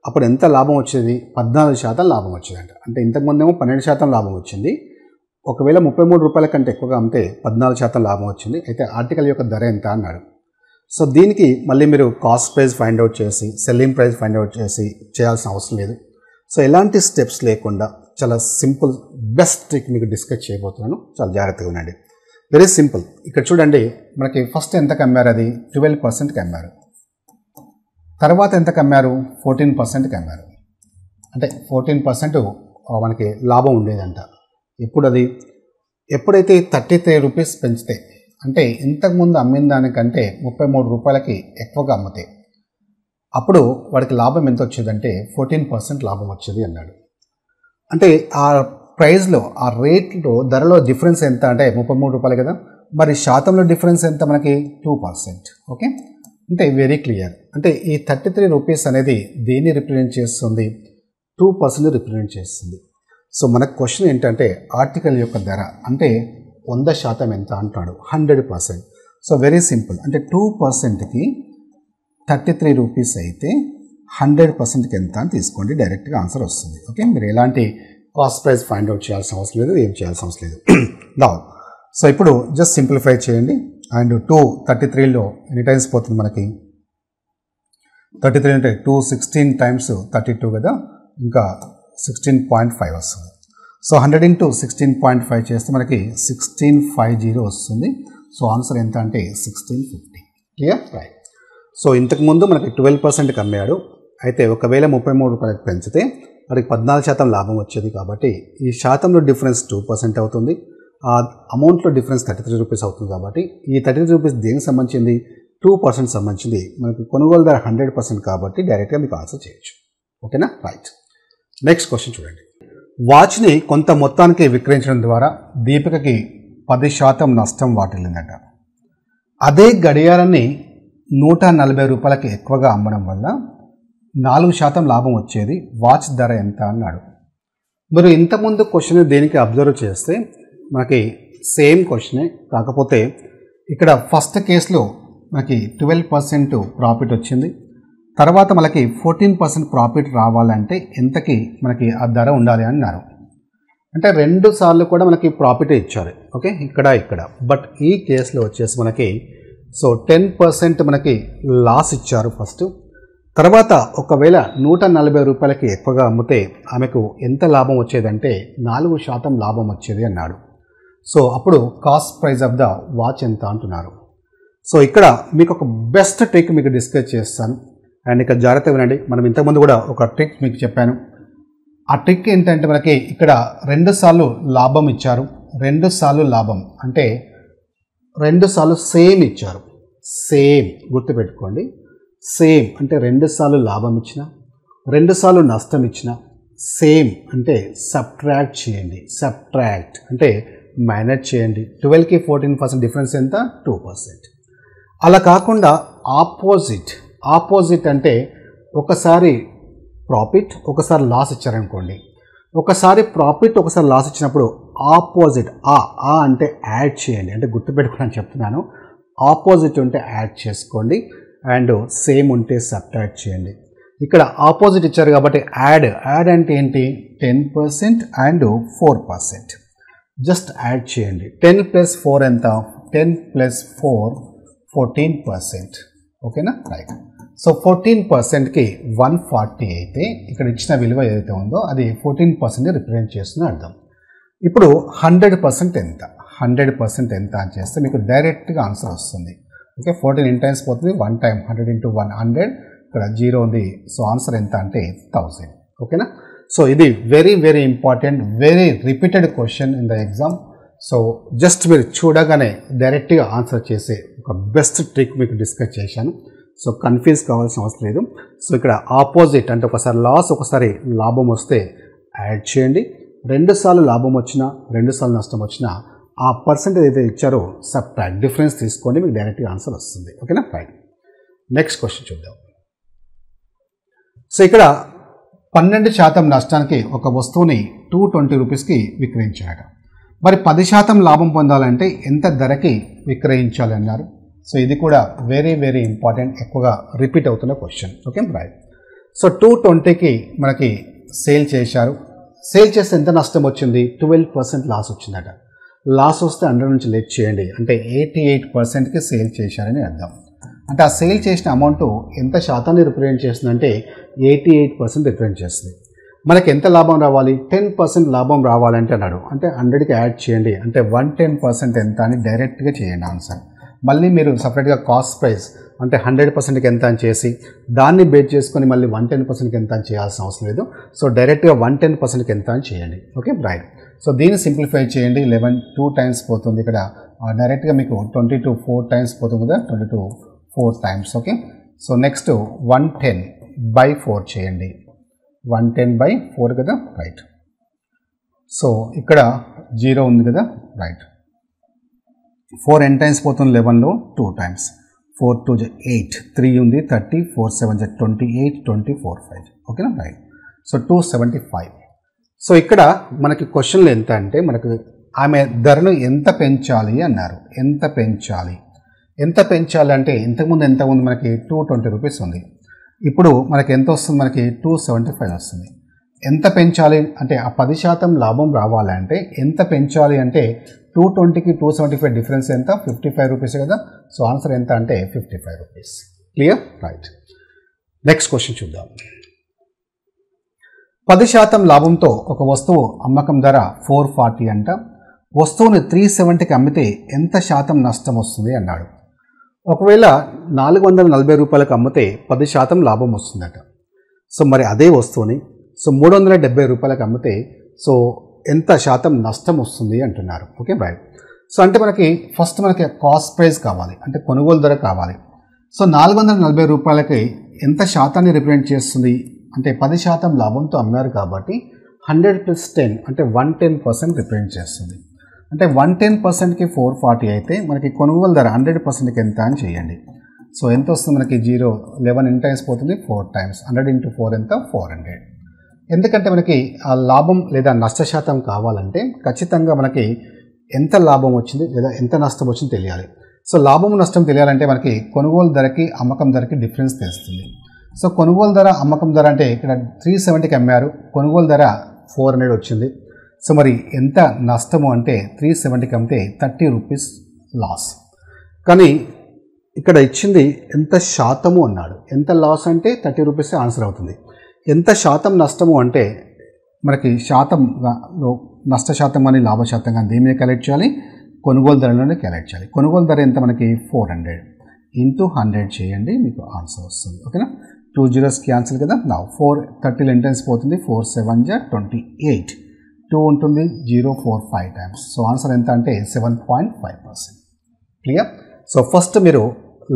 అప్పుడు ఎంత లాభం వచ్చేది? 14% లాభం వచ్చేదంట. అంటే ఇంతకుముందేమో 12% లాభం వచ్చింది. ఒకవేళ 33 రూపాయల కంటే ఎక్కువగా అమ్మితే 14% లాభం వచ్చింది. అయితే ఆర్టికల్ యొక్క ధర ఎంత అన్నాడు. సో దీనికి మళ్ళీ మీరు కాస్ట్ ప్రైస్ ఫైండ్ అవుట్ చేసి, సెల్లింగ్ ప్రైస్ ఫైండ్ అవుట్ చేసి చేయాల్సిన అవసరం లేదు. సో ఎలాంటి స్టెప్స్ లేకుండా చాలా సింపుల్ బెస్ట్ ట్రిక్ మీకు డిస్కస్ చేయబోతున్నాను. చాలా జాగ్రత్తగా ఉండండి. Very simple. ఇక్కడ చూడండి, మనకి ఫస్ట్ ఎంతకు అమ్మారు? అది 12%కి అమ్మారు. తర్వాత ఎంతకు అమ్మారు? 14%కి అమ్మారు. అంటే 14% మనకి లాభం ఉండేదంట. ఎప్పుడైతే 33 రూపీస్ పెంచితే, అంటే ఇంతకుముందు అమ్మిన దానికంటే 33 రూపాయలకి ఎక్కువగా అమ్మితే అప్పుడు వాడికి లాభం ఎంత వచ్చేదంటే 14% లాభం వచ్చేది అన్నాడు. అంటే ఆ ప్రైస్లో, ఆ రేట్లో, ధరలో డిఫరెన్స్ ఎంత అంటే 33 రూపాయలు కదా. మరి శాతంలో డిఫరెన్స్ ఎంత మనకి? 2%. ఓకే, అంటే వెరీ క్లియర్. అంటే ఈ 33 రూపీస్ అనేది దేన్ని రిప్రజెంట్ చేస్తుంది? 2% రిప్రజెంట్ చేస్తుంది. సో మనకు క్వశ్చన్ ఏంటంటే ఆర్టికల్ యొక్క ధర అంటే 100% ఎంత అంటాడు? 100%. So very simple. అంటే 2%కి 33 రూపీస్ అయితే 100%కి ఎంత అని తీసుకోండి, డైరెక్ట్గా ఆన్సర్ వస్తుంది. ఓకే, మీరు ఎలాంటి కాస్ట్ ప్రైస్ ఫైండ్ అవుట్ చేయాల్సిన అవసరం లేదు, ఏం చేయాల్సిన అవసరం లేదు. నౌ సో ఇప్పుడు జస్ట్ సింప్లిఫై చేయండి. అండ్ 233లో ఎన్ని టైమ్స్ పోతుంది మనకి? 33 అంటే 216 టైమ్స్ 32 కదా, ఇంకా 16.5 వస్తుంది. సో 100 × 16.5 చేస్తే మనకి 1650 వస్తుంది. సో ఆన్సర్ ఎంత అంటే 1650. Clear right. సో ఇంతకుముందు మనకి 12%కి అమ్మాడు. అయితే ఒకవేళ 33 రూపాయలకు పెంచితే వాడికి 14% లాభం వచ్చేది. కాబట్టి ఈ శాతంలో డిఫరెన్స్ 2% అవుతుంది. ఆ అమౌంట్లో డిఫరెన్స్ 33 రూపీస్ అవుతుంది. కాబట్టి ఈ 33 రూపీస్ దేనికి సంబంధించింది? 2% సంబంధించింది. మనకి కొనుగోలు ధర 100% కాబట్టి డైరెక్ట్గా మీకు ఆన్సర్ చేయొచ్చు. ఓకేనా రైట్. నెక్స్ట్ క్వశ్చన్ చూడండి. వాచ్ని కొంత మొత్తానికి విక్రయించడం ద్వారా దీపికకి 10% నష్టం వాటిల్లిందట. అదే గడియారాన్ని 140 రూపాయలకి ఎక్కువగా అమ్మడం వల్ల 4% లాభం వచ్చేది. వాచ్ ధర ఎంత అన్నాడు. మీరు ఇంతకుముందు క్వశ్చన్ దేనికి అబ్జర్వ్ చేస్తే మనకి సేమ్ క్వశ్చనే, కాకపోతే ఇక్కడ ఫస్ట్ కేసులో మనకి 12% ప్రాఫిట్ వచ్చింది. తర్వాత మనకి 14% ప్రాఫిట్ రావాలంటే ఎంతకి మనకి ఆ ధర ఉండాలి అన్నారు. అంటే 2 సార్లు కూడా మనకి ప్రాఫిట్ ఇచ్చారు. ఓకే, ఇక్కడ బట్ ఈ కేసులో వచ్చేసి మనకి సో 10% మనకి లాస్ ఇచ్చారు ఫస్ట్. తర్వాత ఒకవేళ 140 రూపాయలకి ఎక్కువగా అమ్మితే ఆమెకు ఎంత లాభం వచ్చేదంటే 4% లాభం వచ్చేది అన్నాడు. సో అప్పుడు cost price of the watch ఎంత అంటున్నారు. సో ఇక్కడ మీకు ఒక బెస్ట్ ట్రిక్ మీకు డిస్కస్ చేస్తాను. అండ్ ఇక్కడ జాగ్రత్తగా వినండి. మనం ఇంతకుముందు కూడా ఒక ట్రిక్ మీకు చెప్పాను. ఆ ట్రిక్ ఏంటంటే మనకి ఇక్కడ 2 సార్లు లాభం ఇచ్చారు. 2 సార్లు లాభం అంటే 2 సార్లు సేమ్ ఇచ్చారు. సేమ్ గుర్తుపెట్టుకోండి. సేమ్ అంటే 2 సార్లు లాభం ఇచ్చిన, 2 సార్లు నష్టం ఇచ్చిన, సేమ్ అంటే సబ్ట్రాక్ట్ చేయండి. సబ్ట్రాక్ట్ అంటే మైనస్ చేయండి. 12కి 14% డిఫరెన్స్ ఎంత? 2%. అలా కాకుండా ఆపోజిట్ అంటే ఒకసారి ప్రాఫిట్, ఒకసారి లాస్ ఇచ్చారనుకోండి. ఒకసారి ప్రాఫిట్ ఒకసారి లాస్ ఇచ్చినప్పుడు ఆపోజిట్ ఆ అంటే యాడ్ చేయండి, అంటే గుర్తుపెట్టుకోవడానికి చెప్తున్నాను. ఆపోజిట్ ఉంటే యాడ్ చేసుకోండి అండ్ సేమ్ ఉంటే సబ్ట్రాక్ట్ చేయండి. ఇక్కడ ఆపోజిట్ ఇచ్చారు కాబట్టి యాడ్ అంటే ఏంటి 10% అండ్ 4%. జస్ట్ యాడ్ చేయండి. 10 + 4 ఎంత? 10 + 4 14%. ఓకేనా? రైట్. సో 14%కి 140 అయితే ఇక్కడ ఇచ్చిన విలువ ఏదైతే ఉందో అది 14% రిప్రజెంట్ చేస్తుందని అర్థం. ఇప్పుడు 100% ఎంత? 100% ఎంత అని చేస్తే మీకు డైరెక్ట్గా ఆన్సర్ వస్తుంది. ఓకే, 14 ఎన్ని టైమ్స్ పోతుంది? 1 టైమ్. 100 × 1 100. ఇక్కడ 0 ఉంది. సో ఆన్సర్ ఎంత అంటే 1000. ఓకేనా? సో ఇది very very important, very repeated question in the exam. So just మీరు చూడగానే డైరెక్ట్గా ఆన్సర్ చేసే ఒక బెస్ట్ ట్రిక్ మీకు డిస్కస్ చేశాను. సో కన్ఫ్యూజ్ కావాల్సిన అవసరం లేదు. సో ఇక్కడ ఆపోజిట్ అంటే ఒకసారి లాస్ ఒకసారి లాభం వస్తే యాడ్ చేయండి. 2 సార్లు లాభం వచ్చినా 2 సార్లు నష్టం వచ్చినా ఆ పర్సెంటేజ్ అయితే ఇచ్చారో సబ్ట్రాక్ట్, డిఫరెన్స్ తీసుకోండి, మీకు డైరెక్ట్గా ఆన్సర్ వస్తుంది. ఓకేనా? రైట్. నెక్స్ట్ క్వశ్చన్ చూద్దాం. సో ఇక్కడ 12% నష్టానికి ఒక వస్తువుని 220 రూపీస్కి విక్రయించాడు. మరి 10% లాభం పొందాలంటే ఎంత ధరకి విక్రయించాలి అన్నారు. సో ఇది కూడా వెరీ వెరీ ఇంపార్టెంట్, ఎక్కువగా రిపీట్ అవుతున్న క్వశ్చన్. Okay, right. సో 220కి మనకి సేల్ చేశారు. సేల్ చేస్తే ఎంత నష్టం వచ్చింది? 12% లాస్ వచ్చిందట. లాస్ వస్తే 100 నుంచి లెస్ చేయండి, అంటే 88%కి సేల్ చేశారని అర్థం. అంటే ఆ సేల్ చేసిన అమౌంట్ ఎంత శాతాన్ని రిప్రజెంట్ చేస్తుందంటే 88% రిప్రజెంట్ చేస్తుంది. మనకి ఎంత లాభం రావాలి? 10% లాభం రావాలంటే అన్నాడు. అంటే 100కి యాడ్ చేయండి, అంటే 110% ఎంత అని డైరెక్ట్గా చేయండి ఆన్సర్. మళ్ళీ మీరు సపరేట్గా కాస్ట్ ప్రైస్ అంటే 100%కి ఎంత అని చేసి దాన్ని బేస్ చేసుకొని మళ్ళీ 110%కి ఎంత అని చేయాల్సిన అవసరం లేదు. సో డైరెక్ట్గా 110%కి ఎంత అని చేయండి. Okay, right. సో దీన్ని సింప్లిఫై చేయండి. 11 2 టైమ్స్ పోతుంది. ఇక్కడ డైరెక్ట్గా మీకు 22 4 టైమ్స్ పోతుంది కదా, 22 4 టైమ్స్. ఓకే, సో నెక్స్ట్ 110/4 చేయండి. 110/4 కదా, రైట్. సో ఇక్కడ 0 ఉంది కదా, రైట్. 4 ఎన్ని టైమ్స్ పోతుంది? 11లో 2 టైమ్స్. 4 2 8, 3 ఉంది 30, 4 7 28, 20 4 5. ఓకేనా, రైట్. సో 275. సో ఇక్కడ మనకి క్వశ్చన్లు ఎంత అంటే మనకు ఆమె ధరను ఎంత పెంచాలి అన్నారు. ఎంత పెంచాలి అంటే ఇంతకుముందు ఎంత ఉంది? మనకి 220 రూపీస్ ఉంది. ఇప్పుడు మనకి ఎంత వస్తుంది? మనకి 275 వస్తుంది. ఎంత పెంచాలి అంటే ఆ 10% లాభం రావాలంటే ఎంత పెంచాలి అంటే 220కి 275 డిఫరెన్స్ ఎంత? 55 రూపీస్ కదా. సో ఆన్సర్ ఎంత అంటే 55 rupees. Clear? Right. Next question చూద్దాం. 10% లాభంతో ఒక వస్తువు అమ్మకం ధర 440 అంట. వస్తువుని 370కి అమ్మితే ఎంత శాతం నష్టం వస్తుంది అన్నాడు. ఒకవేళ 440 రూపాయలకు అమ్మితే 10% లాభం వస్తుందట. సో మరి అదే వస్తువుని 370 రూపాయలకు అమ్మితే సో ఎంత శాతం నష్టం వస్తుంది అంటున్నారు. Okay, right. సో అంటే మనకి ఫస్ట్ మనకి కాస్ట్ ప్రైస్ కావాలి, అంటే కొనుగోలు ధర కావాలి. సో 440 రూపాయలకి ఎంత శాతాన్ని రిప్రజెంట్ చేస్తుంది అంటే 10% లాభంతో అమ్మారు కాబట్టి 100 + 10 అంటే 110% రిప్రజెంట్ చేస్తుంది. అంటే 110%కి 440 అయితే మనకి కొనుగోలు ధర 100%కి ఎంత అని చేయండి. సో ఎంత వస్తుంది? మనకి 0 11 ఎన్ని టైమ్స్ పోతుంది? 4 టైమ్స్. 100 × 4 ఎంత? 400. ఎందుకంటే మనకి ఆ లాభం లేదా నష్ట శాతం కావాలంటే ఖచ్చితంగా మనకి ఎంత లాభం వచ్చింది లేదా ఎంత నష్టం వచ్చింది తెలియాలి. సో లాభం నష్టం తెలియాలంటే మనకి కొనుగోలు ధరకి అమ్మకం ధరకి డిఫరెన్స్ తెలుస్తుంది. సో కొనుగోలు ధర అమ్మకం ధర అంటే ఇక్కడ 370కి అమ్మారు, కొనుగోలు ధర 400 వచ్చింది. సో మరి ఎంత నష్టము అంటే 370కి అమ్మితే 30 రూపీస్ లాస్. కానీ ఇక్కడ ఇచ్చింది ఎంత శాతము అన్నాడు. ఎంత లాస్ అంటే 30 రూపీస్ ఆన్సర్ అవుతుంది. ఎంత శాతం నష్టము అంటే మనకి శాతంలో నష్ట శాతం అని లాభ శాతం కానీ దేని మీద క్యాలిక్యులేట్ చేయాలి? కొనుగోలు ధరలోనే క్యాలిక్యులేట్ చేయాలి. కొనుగోలు ధర ఎంత? మనకి 400 × 100 చేయండి, మీకు ఆన్సర్ వస్తుంది. ఓకేనా, 2 zeros క్యాన్సిల్ కదా. నా 430 ఎంటెన్స్ పోతుంది. 4 7 28, 2 ఉంటుంది, 0 4 5 టైమ్స్. సో ఆన్సర్ ఎంత అంటే 7.5%. క్లియర్? సో ఫస్ట్ మీరు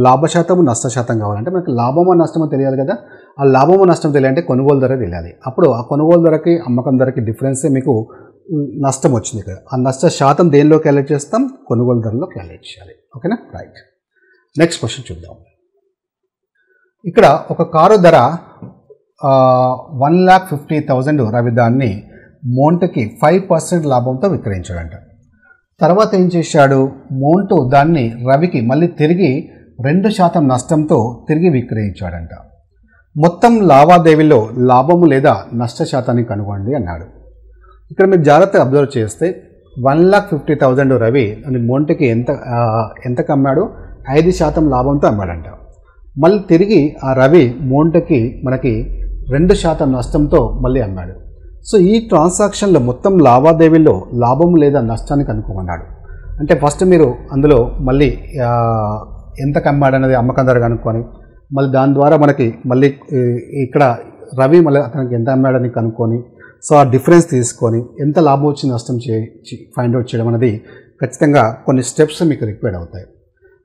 లాభశాతము నష్ట శాతం కావాలంటే మనకి లాభమో నష్టమో తెలియాలి కదా. ఆ లాభమో నష్టం తెలియాలంటే కొనుగోలు ధర తెలియాలి. అప్పుడు ఆ కొనుగోలు ధరకి అమ్మకం ధరకి డిఫరెన్సే మీకు నష్టం వచ్చింది. ఇక్కడ ఆ నష్ట శాతం దేనిలో క్యాలిక్యులేట్ చేస్తాం? కొనుగోలు ధరలో క్యాలిక్యులేట్ చేయాలి. ఓకేనా, రైట్. నెక్స్ట్ క్వశ్చన్ చూద్దాం. ఇక్కడ ఒక కారు ధర 1,50,000 రవి దాన్ని మోంటుకి 5% లాభంతో విక్రయించాడంట. తర్వాత ఏం చేశాడు, మోంటు దాన్ని రవికి మళ్ళీ తిరిగి 2% నష్టంతో తిరిగి విక్రయించాడంట. మొత్తం లావాదేవీలో లాభము లేదా నష్ట శాతాన్ని కనుగొనండి అన్నాడు. ఇక్కడ మీరు జాగ్రత్తగా అబ్జర్వ్ చేస్తే 1,50,000 రవి అని మోంటుకి ఎంతకు అమ్మాడు, 5% లాభంతో అమ్మాడంట. మళ్ళీ తిరిగి ఆ రవి మోంటుకి మనకి 2% నష్టంతో మళ్ళీ అమ్మాడు. సో ఈ ట్రాన్సాక్షన్లో మొత్తం లావాదేవీలో లాభం లేదా నష్టాన్ని కనుక్కోమన్నాడు. అంటే ఫస్ట్ మీరు అందులో మళ్ళీ ఎంతకు అమ్మాడు అనేది అమ్మకం ధర కనుక్కొని మళ్ళీ దాని ద్వారా మనకి మళ్ళీ ఇక్కడ రవి మళ్ళీ అతనికి ఎంత అమ్మాడని కనుక్కొని సో ఆ డిఫరెన్స్ తీసుకొని ఎంత లాభం వచ్చి నష్టం ఫైండ్ అవుట్ చేయడం అనేది ఖచ్చితంగా కొన్ని స్టెప్స్ మీకు రిక్వైర్డ్ అవుతాయి.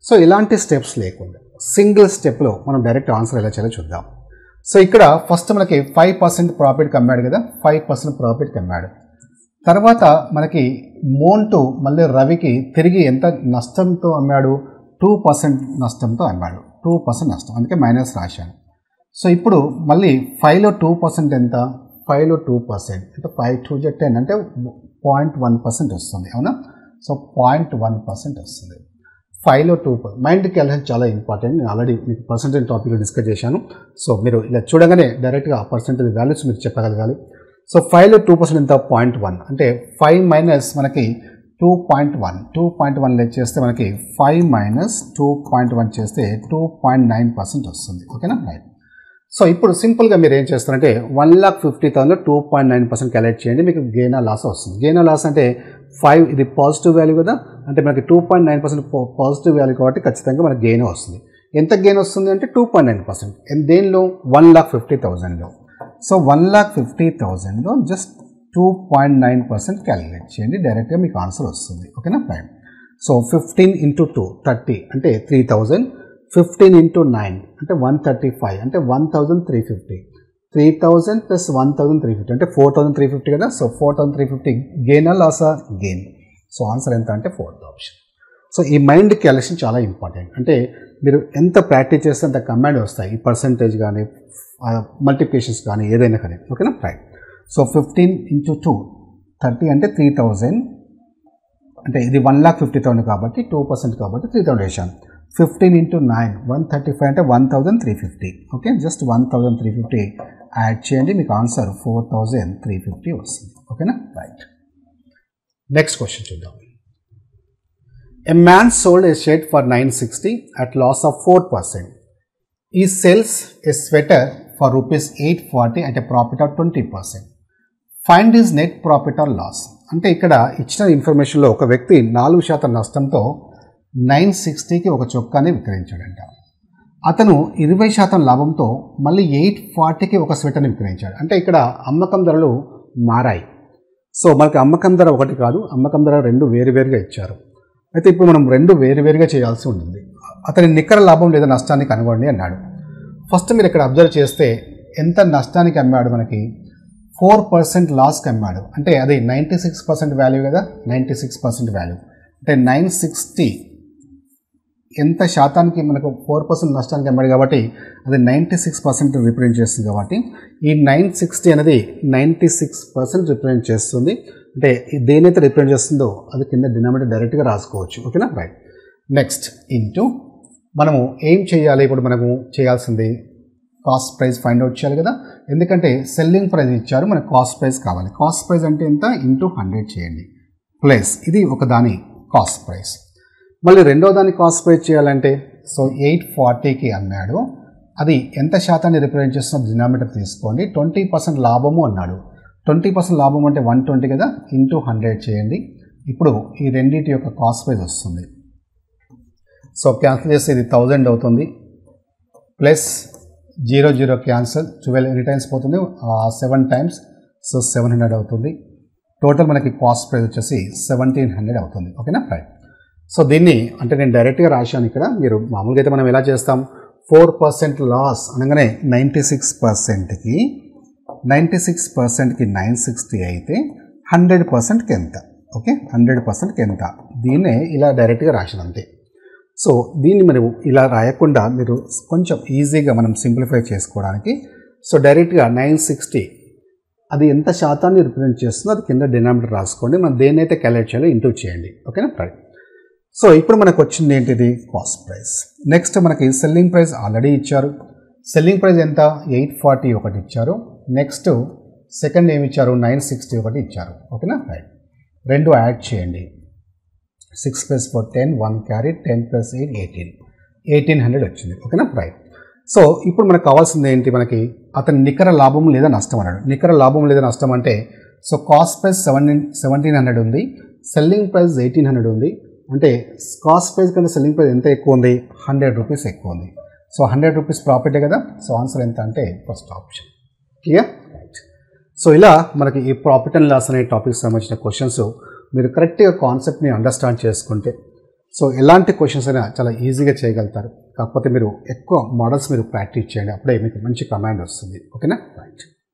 సో ఇలాంటి స్టెప్స్ లేకుండా సింగిల్ స్టెప్లో మనం డైరెక్ట్ ఆన్సర్ ఎలా చేయాలో చూద్దాం. సో ఇక్కడ ఫస్ట్ మనకి 5% ప్రాఫిట్కి అమ్మాడు కదా, 5% ప్రాఫిట్కి అమ్మాడు. తర్వాత మనకి మోంటు మళ్ళీ రవికి తిరిగి ఎంత నష్టంతో అమ్మాడు, 2% నష్టంతో అమ్మాడు. 2% నష్టం, అందుకే మైనస్ రాశాను. సో ఇప్పుడు మళ్ళీ 5లో 2% ఎంత, 5లో 2% అంటే 5 2 10 అంటే 0.1% వస్తుంది, అవునా. సో 0.1% వస్తుంది. 5లో 2%. మైండ్ క్యాలిక్యులేషన్ చాలా ఇంపార్టెంట్. నేను ఆల్రెడీ మీకు పర్సెంటేజ్ టాపిక్లో డిస్కస్ చేశాను. సో మీరు ఇలా చూడగానే డైరెక్ట్గా ఆ పర్సెంటేజ్ వాల్యూస్ మీరు చెప్పగలగాలి. సో 5లో 2% ఎంత, 0.1 అంటే 5 మైనస్ మనకి 2.1 లెట్ చేస్తే మనకి 5 మైనస్ 2.1 చేస్తే 2.9% వస్తుంది, ఓకేనా. రైట్. సో ఇప్పుడు సింపుల్గా మీరు ఏం చేస్తారంటే 1,50,000లో 2.9% క్యాలిక్యులేట్ చేయండి, మీకు గెయిన్ ఆ లాస్ వస్తుంది. గెయిన్ ఆ లాస్ అంటే 5 ఇది పాజిటివ్ వాల్యూ కదా, అంటే మనకి 2.9% పాజిటివ్ వాల్యూ కాబట్టి ఖచ్చితంగా మనకి గెయిన్ వస్తుంది. ఎంత గెయిన్ వస్తుంది అంటే 2.9%. దేనిలో, 1,50,000లో. సో 1,50,000లో జస్ట్ 2.9% క్యాలిక్యులేట్ చేయండి, డైరెక్ట్గా మీకు ఆన్సర్ వస్తుంది, ఓకేనా. రైట్. సో 15 into 2 30 అంటే 3,000, 15 into 9 అంటే 135 అంటే 1,350, 3,000 plus 1,350 అంటే 4,350 కదా. సో 4,350 గెయిన్ లాసా, గెయిన్. సో ఆన్సర్ ఎంత అంటే 4th ఆప్షన్. సో ఈ మైండ్ క్యాలిక్యులేషన్ చాలా ఇంపార్టెంట్. అంటే మీరు ఎంత ప్రాక్టీస్ చేస్తే అంత కమాండ్ వస్తాయి, ఈ పర్సంటేజ్ కానీ మల్టిప్లికేషన్స్ కానీ ఏదైనా కానీ, ఓకేనా. రైట్. సో 15 into 2 30 అంటే 3,000 అంటే ఇది 1,50,000 కాబట్టి 2% కాబట్టి 3,000 వేసాను. 15 into 9 135 అంటే 1,350, ఓకే. జస్ట్ 1,350 యాడ్ చేయండి, మీకు ఆన్సర్ 4,350 వస్తుంది, ఓకేనా. రైట్. నెక్స్ట్ క్వశ్చన్ చూద్దాం. A man sold a shirt for 960 at loss of 4%. He sells a sweater for ₹840 at a profit of 20%. Find his net profit or loss. అంటే ఇక్కడ ఇచ్చిన ఇన్ఫర్మేషన్లో ఒక వ్యక్తి 4% నష్టంతో 960కి ఒక చొక్కాని విక్రయించాడంట. అతను 20% లాభంతో మళ్ళీ 840కి ఒక స్వెటర్ని విక్రయించాడు. అంటే ఇక్కడ అమ్మకం ధరలు మారాయి. సో మనకి అమ్మకం ధర ఒకటి కాదు, అమ్మకం ధర 2 వేరువేరుగా ఇచ్చారు. అయితే ఇప్పుడు మనం 2 వేరువేరుగా చేయాల్సి ఉంటుంది. అతని నికర లాభం లేదా నష్టాన్ని కనుగొనండి అన్నాడు. ఫస్ట్ మీరు ఇక్కడ అబ్జర్వ్ చేస్తే ఎంత నష్టానికి అమ్మాడు, మనకి 4% లాస్కి అమ్మాడు. అంటే అది 96% వాల్యూ కదా, 96% వాల్యూ అంటే 960 ఎంత శాతానికి మనకు 4% నష్టానికి అమ్మాడు కాబట్టి అది 96% రిప్రజెంట్ చేస్తుంది. కాబట్టి ఈ 960 అనేది 96% రిప్రజెంట్ చేస్తుంది. అంటే దేనైతే రిప్రజెంట్ చేస్తుందో అది కింద డినామినేటర్ డైరెక్ట్గా రాసుకోవచ్చు, ఓకేనా. రైట్. నెక్స్ట్ ఇంటూ మనము ఏం చేయాలి, ఇప్పుడు మనము చేయాల్సింది కాస్ట్ ప్రైస్ ఫైండ్ అవుట్ చేయాలి కదా. ఎందుకంటే సెల్లింగ్ ప్రైస్ ఇచ్చారు, మనకు కాస్ట్ ప్రైస్ కావాలి. కాస్ట్ ప్రైస్ అంటే ఎంత, ఇంటూ 100 చేయండి ప్లస్ ఇది ఒక దాని కాస్ట్ ప్రైస్. మళ్ళీ రెండో దాని కాస్ట్ ప్రైస్ చేయాలంటే సో 840కి అమ్మాడు, అది ఎంత శాతాన్ని రిప్రజెంట్ చేస్తున్న డినామినేటర్ తీసుకోండి. 20% లాభము అన్నాడు. 20% లాభం అంటే 120 కదా, ఇంటూ 100 చేయండి. ఇప్పుడు ఈ రెండింటి యొక్క కాస్ట్ ప్రైస్ వస్తుంది. సో క్యాన్సిల్ చేస్తే ఇది 1000 అవుతుంది, ప్లస్ 0 క్యాన్సిల్, 12 ఎన్ని టైమ్స్ పోతుంది, 7 టైమ్స్, సో 700 అవుతుంది. టోటల్ మనకి కాస్ట్ ప్రైస్ వచ్చేసి 1700 అవుతుంది, ఓకేనా. రైట్. సో దీన్ని అంటే నేను డైరెక్ట్గా రాశాను ఇక్కడ. మీరు మామూలుగా అయితే మనం ఎలా చేస్తాం, 4% లాస్ అనగానే 96%కి 960 అయితే 100%కి ఎంత, ఓకే. 100%కి ఎంత, దీన్నే ఇలా డైరెక్ట్గా రాశాను అంతే. సో దీన్ని మనం ఇలా రాయకుండా మీరు కొంచెం ఈజీగా మనం సింప్లిఫై చేసుకోవడానికి సో డైరెక్ట్గా 960 అది ఎంత శాతాన్ని రిప్రజెంట్ చేస్తుందో అది కింద డినామినేటర్ రాసుకోండి. మనం దేన్నైతే క్యాలిక్యులేట్ చేయాలో ఇంటూ చేయండి. ఓకేనా రైట్. సో ఇప్పుడు మనకు వచ్చింది ఏంటిది కాస్ట్ ప్రైస్. నెక్స్ట్ మనకి సెల్లింగ్ ప్రైస్ ఆల్రెడీ ఇచ్చారు. సెల్లింగ్ ప్రైస్ ఎంత 840 ఒకటి ఇచ్చారు. నెక్స్ట్ సెకండ్ ఏమి ఇచ్చారు 960 ఒకటి ఇచ్చారు. ఓకేనా రైట్. రెండు యాడ్ చేయండి. 6 + 4 10 1 క్యారీ 10 + 8 18 1800 వచ్చింది. ఓకేనా రైట్. సో ఇప్పుడు మనకు కావాల్సింది ఏంటి, మనకి అతని నికర లాభం లేదా నష్టం అన్నాడు. నికర లాభం లేదా నష్టం అంటే సో కాస్ట్ ప్రైస్ 1700 ఉంది, సెల్లింగ్ ప్రైస్ 1800 ఉంది. అంటే కాస్ట్ ప్రైస్ కంటే సెల్లింగ్ ప్రైస్ ఎంత ఎక్కువ ఉంది, 100 రూపీస్ ఎక్కువ ఉంది. సో 100 రూపీస్ ప్రాఫిటే కదా. సో ఆన్సర్ ఎంత అంటే first option. Clear right. So ఇలా మనకి ఈ ప్రాఫిట్ అండ్ లాస్ అనే టాపిక్ సంబంధించిన క్వశ్చన్స్ మీరు కరెక్ట్గా కాన్సెప్ట్ని అండర్స్టాండ్ చేసుకుంటే సో ఎలాంటి క్వశ్చన్స్ అయినా చాలా ఈజీగా చేయగలుగుతారు. కాకపోతే మీరు ఎక్కువ మోడల్స్ మీరు ప్రాక్టీస్ చేయండి, అప్పుడే మీకు మంచి కమాండ్ వస్తుంది. ఓకేనా రైట్.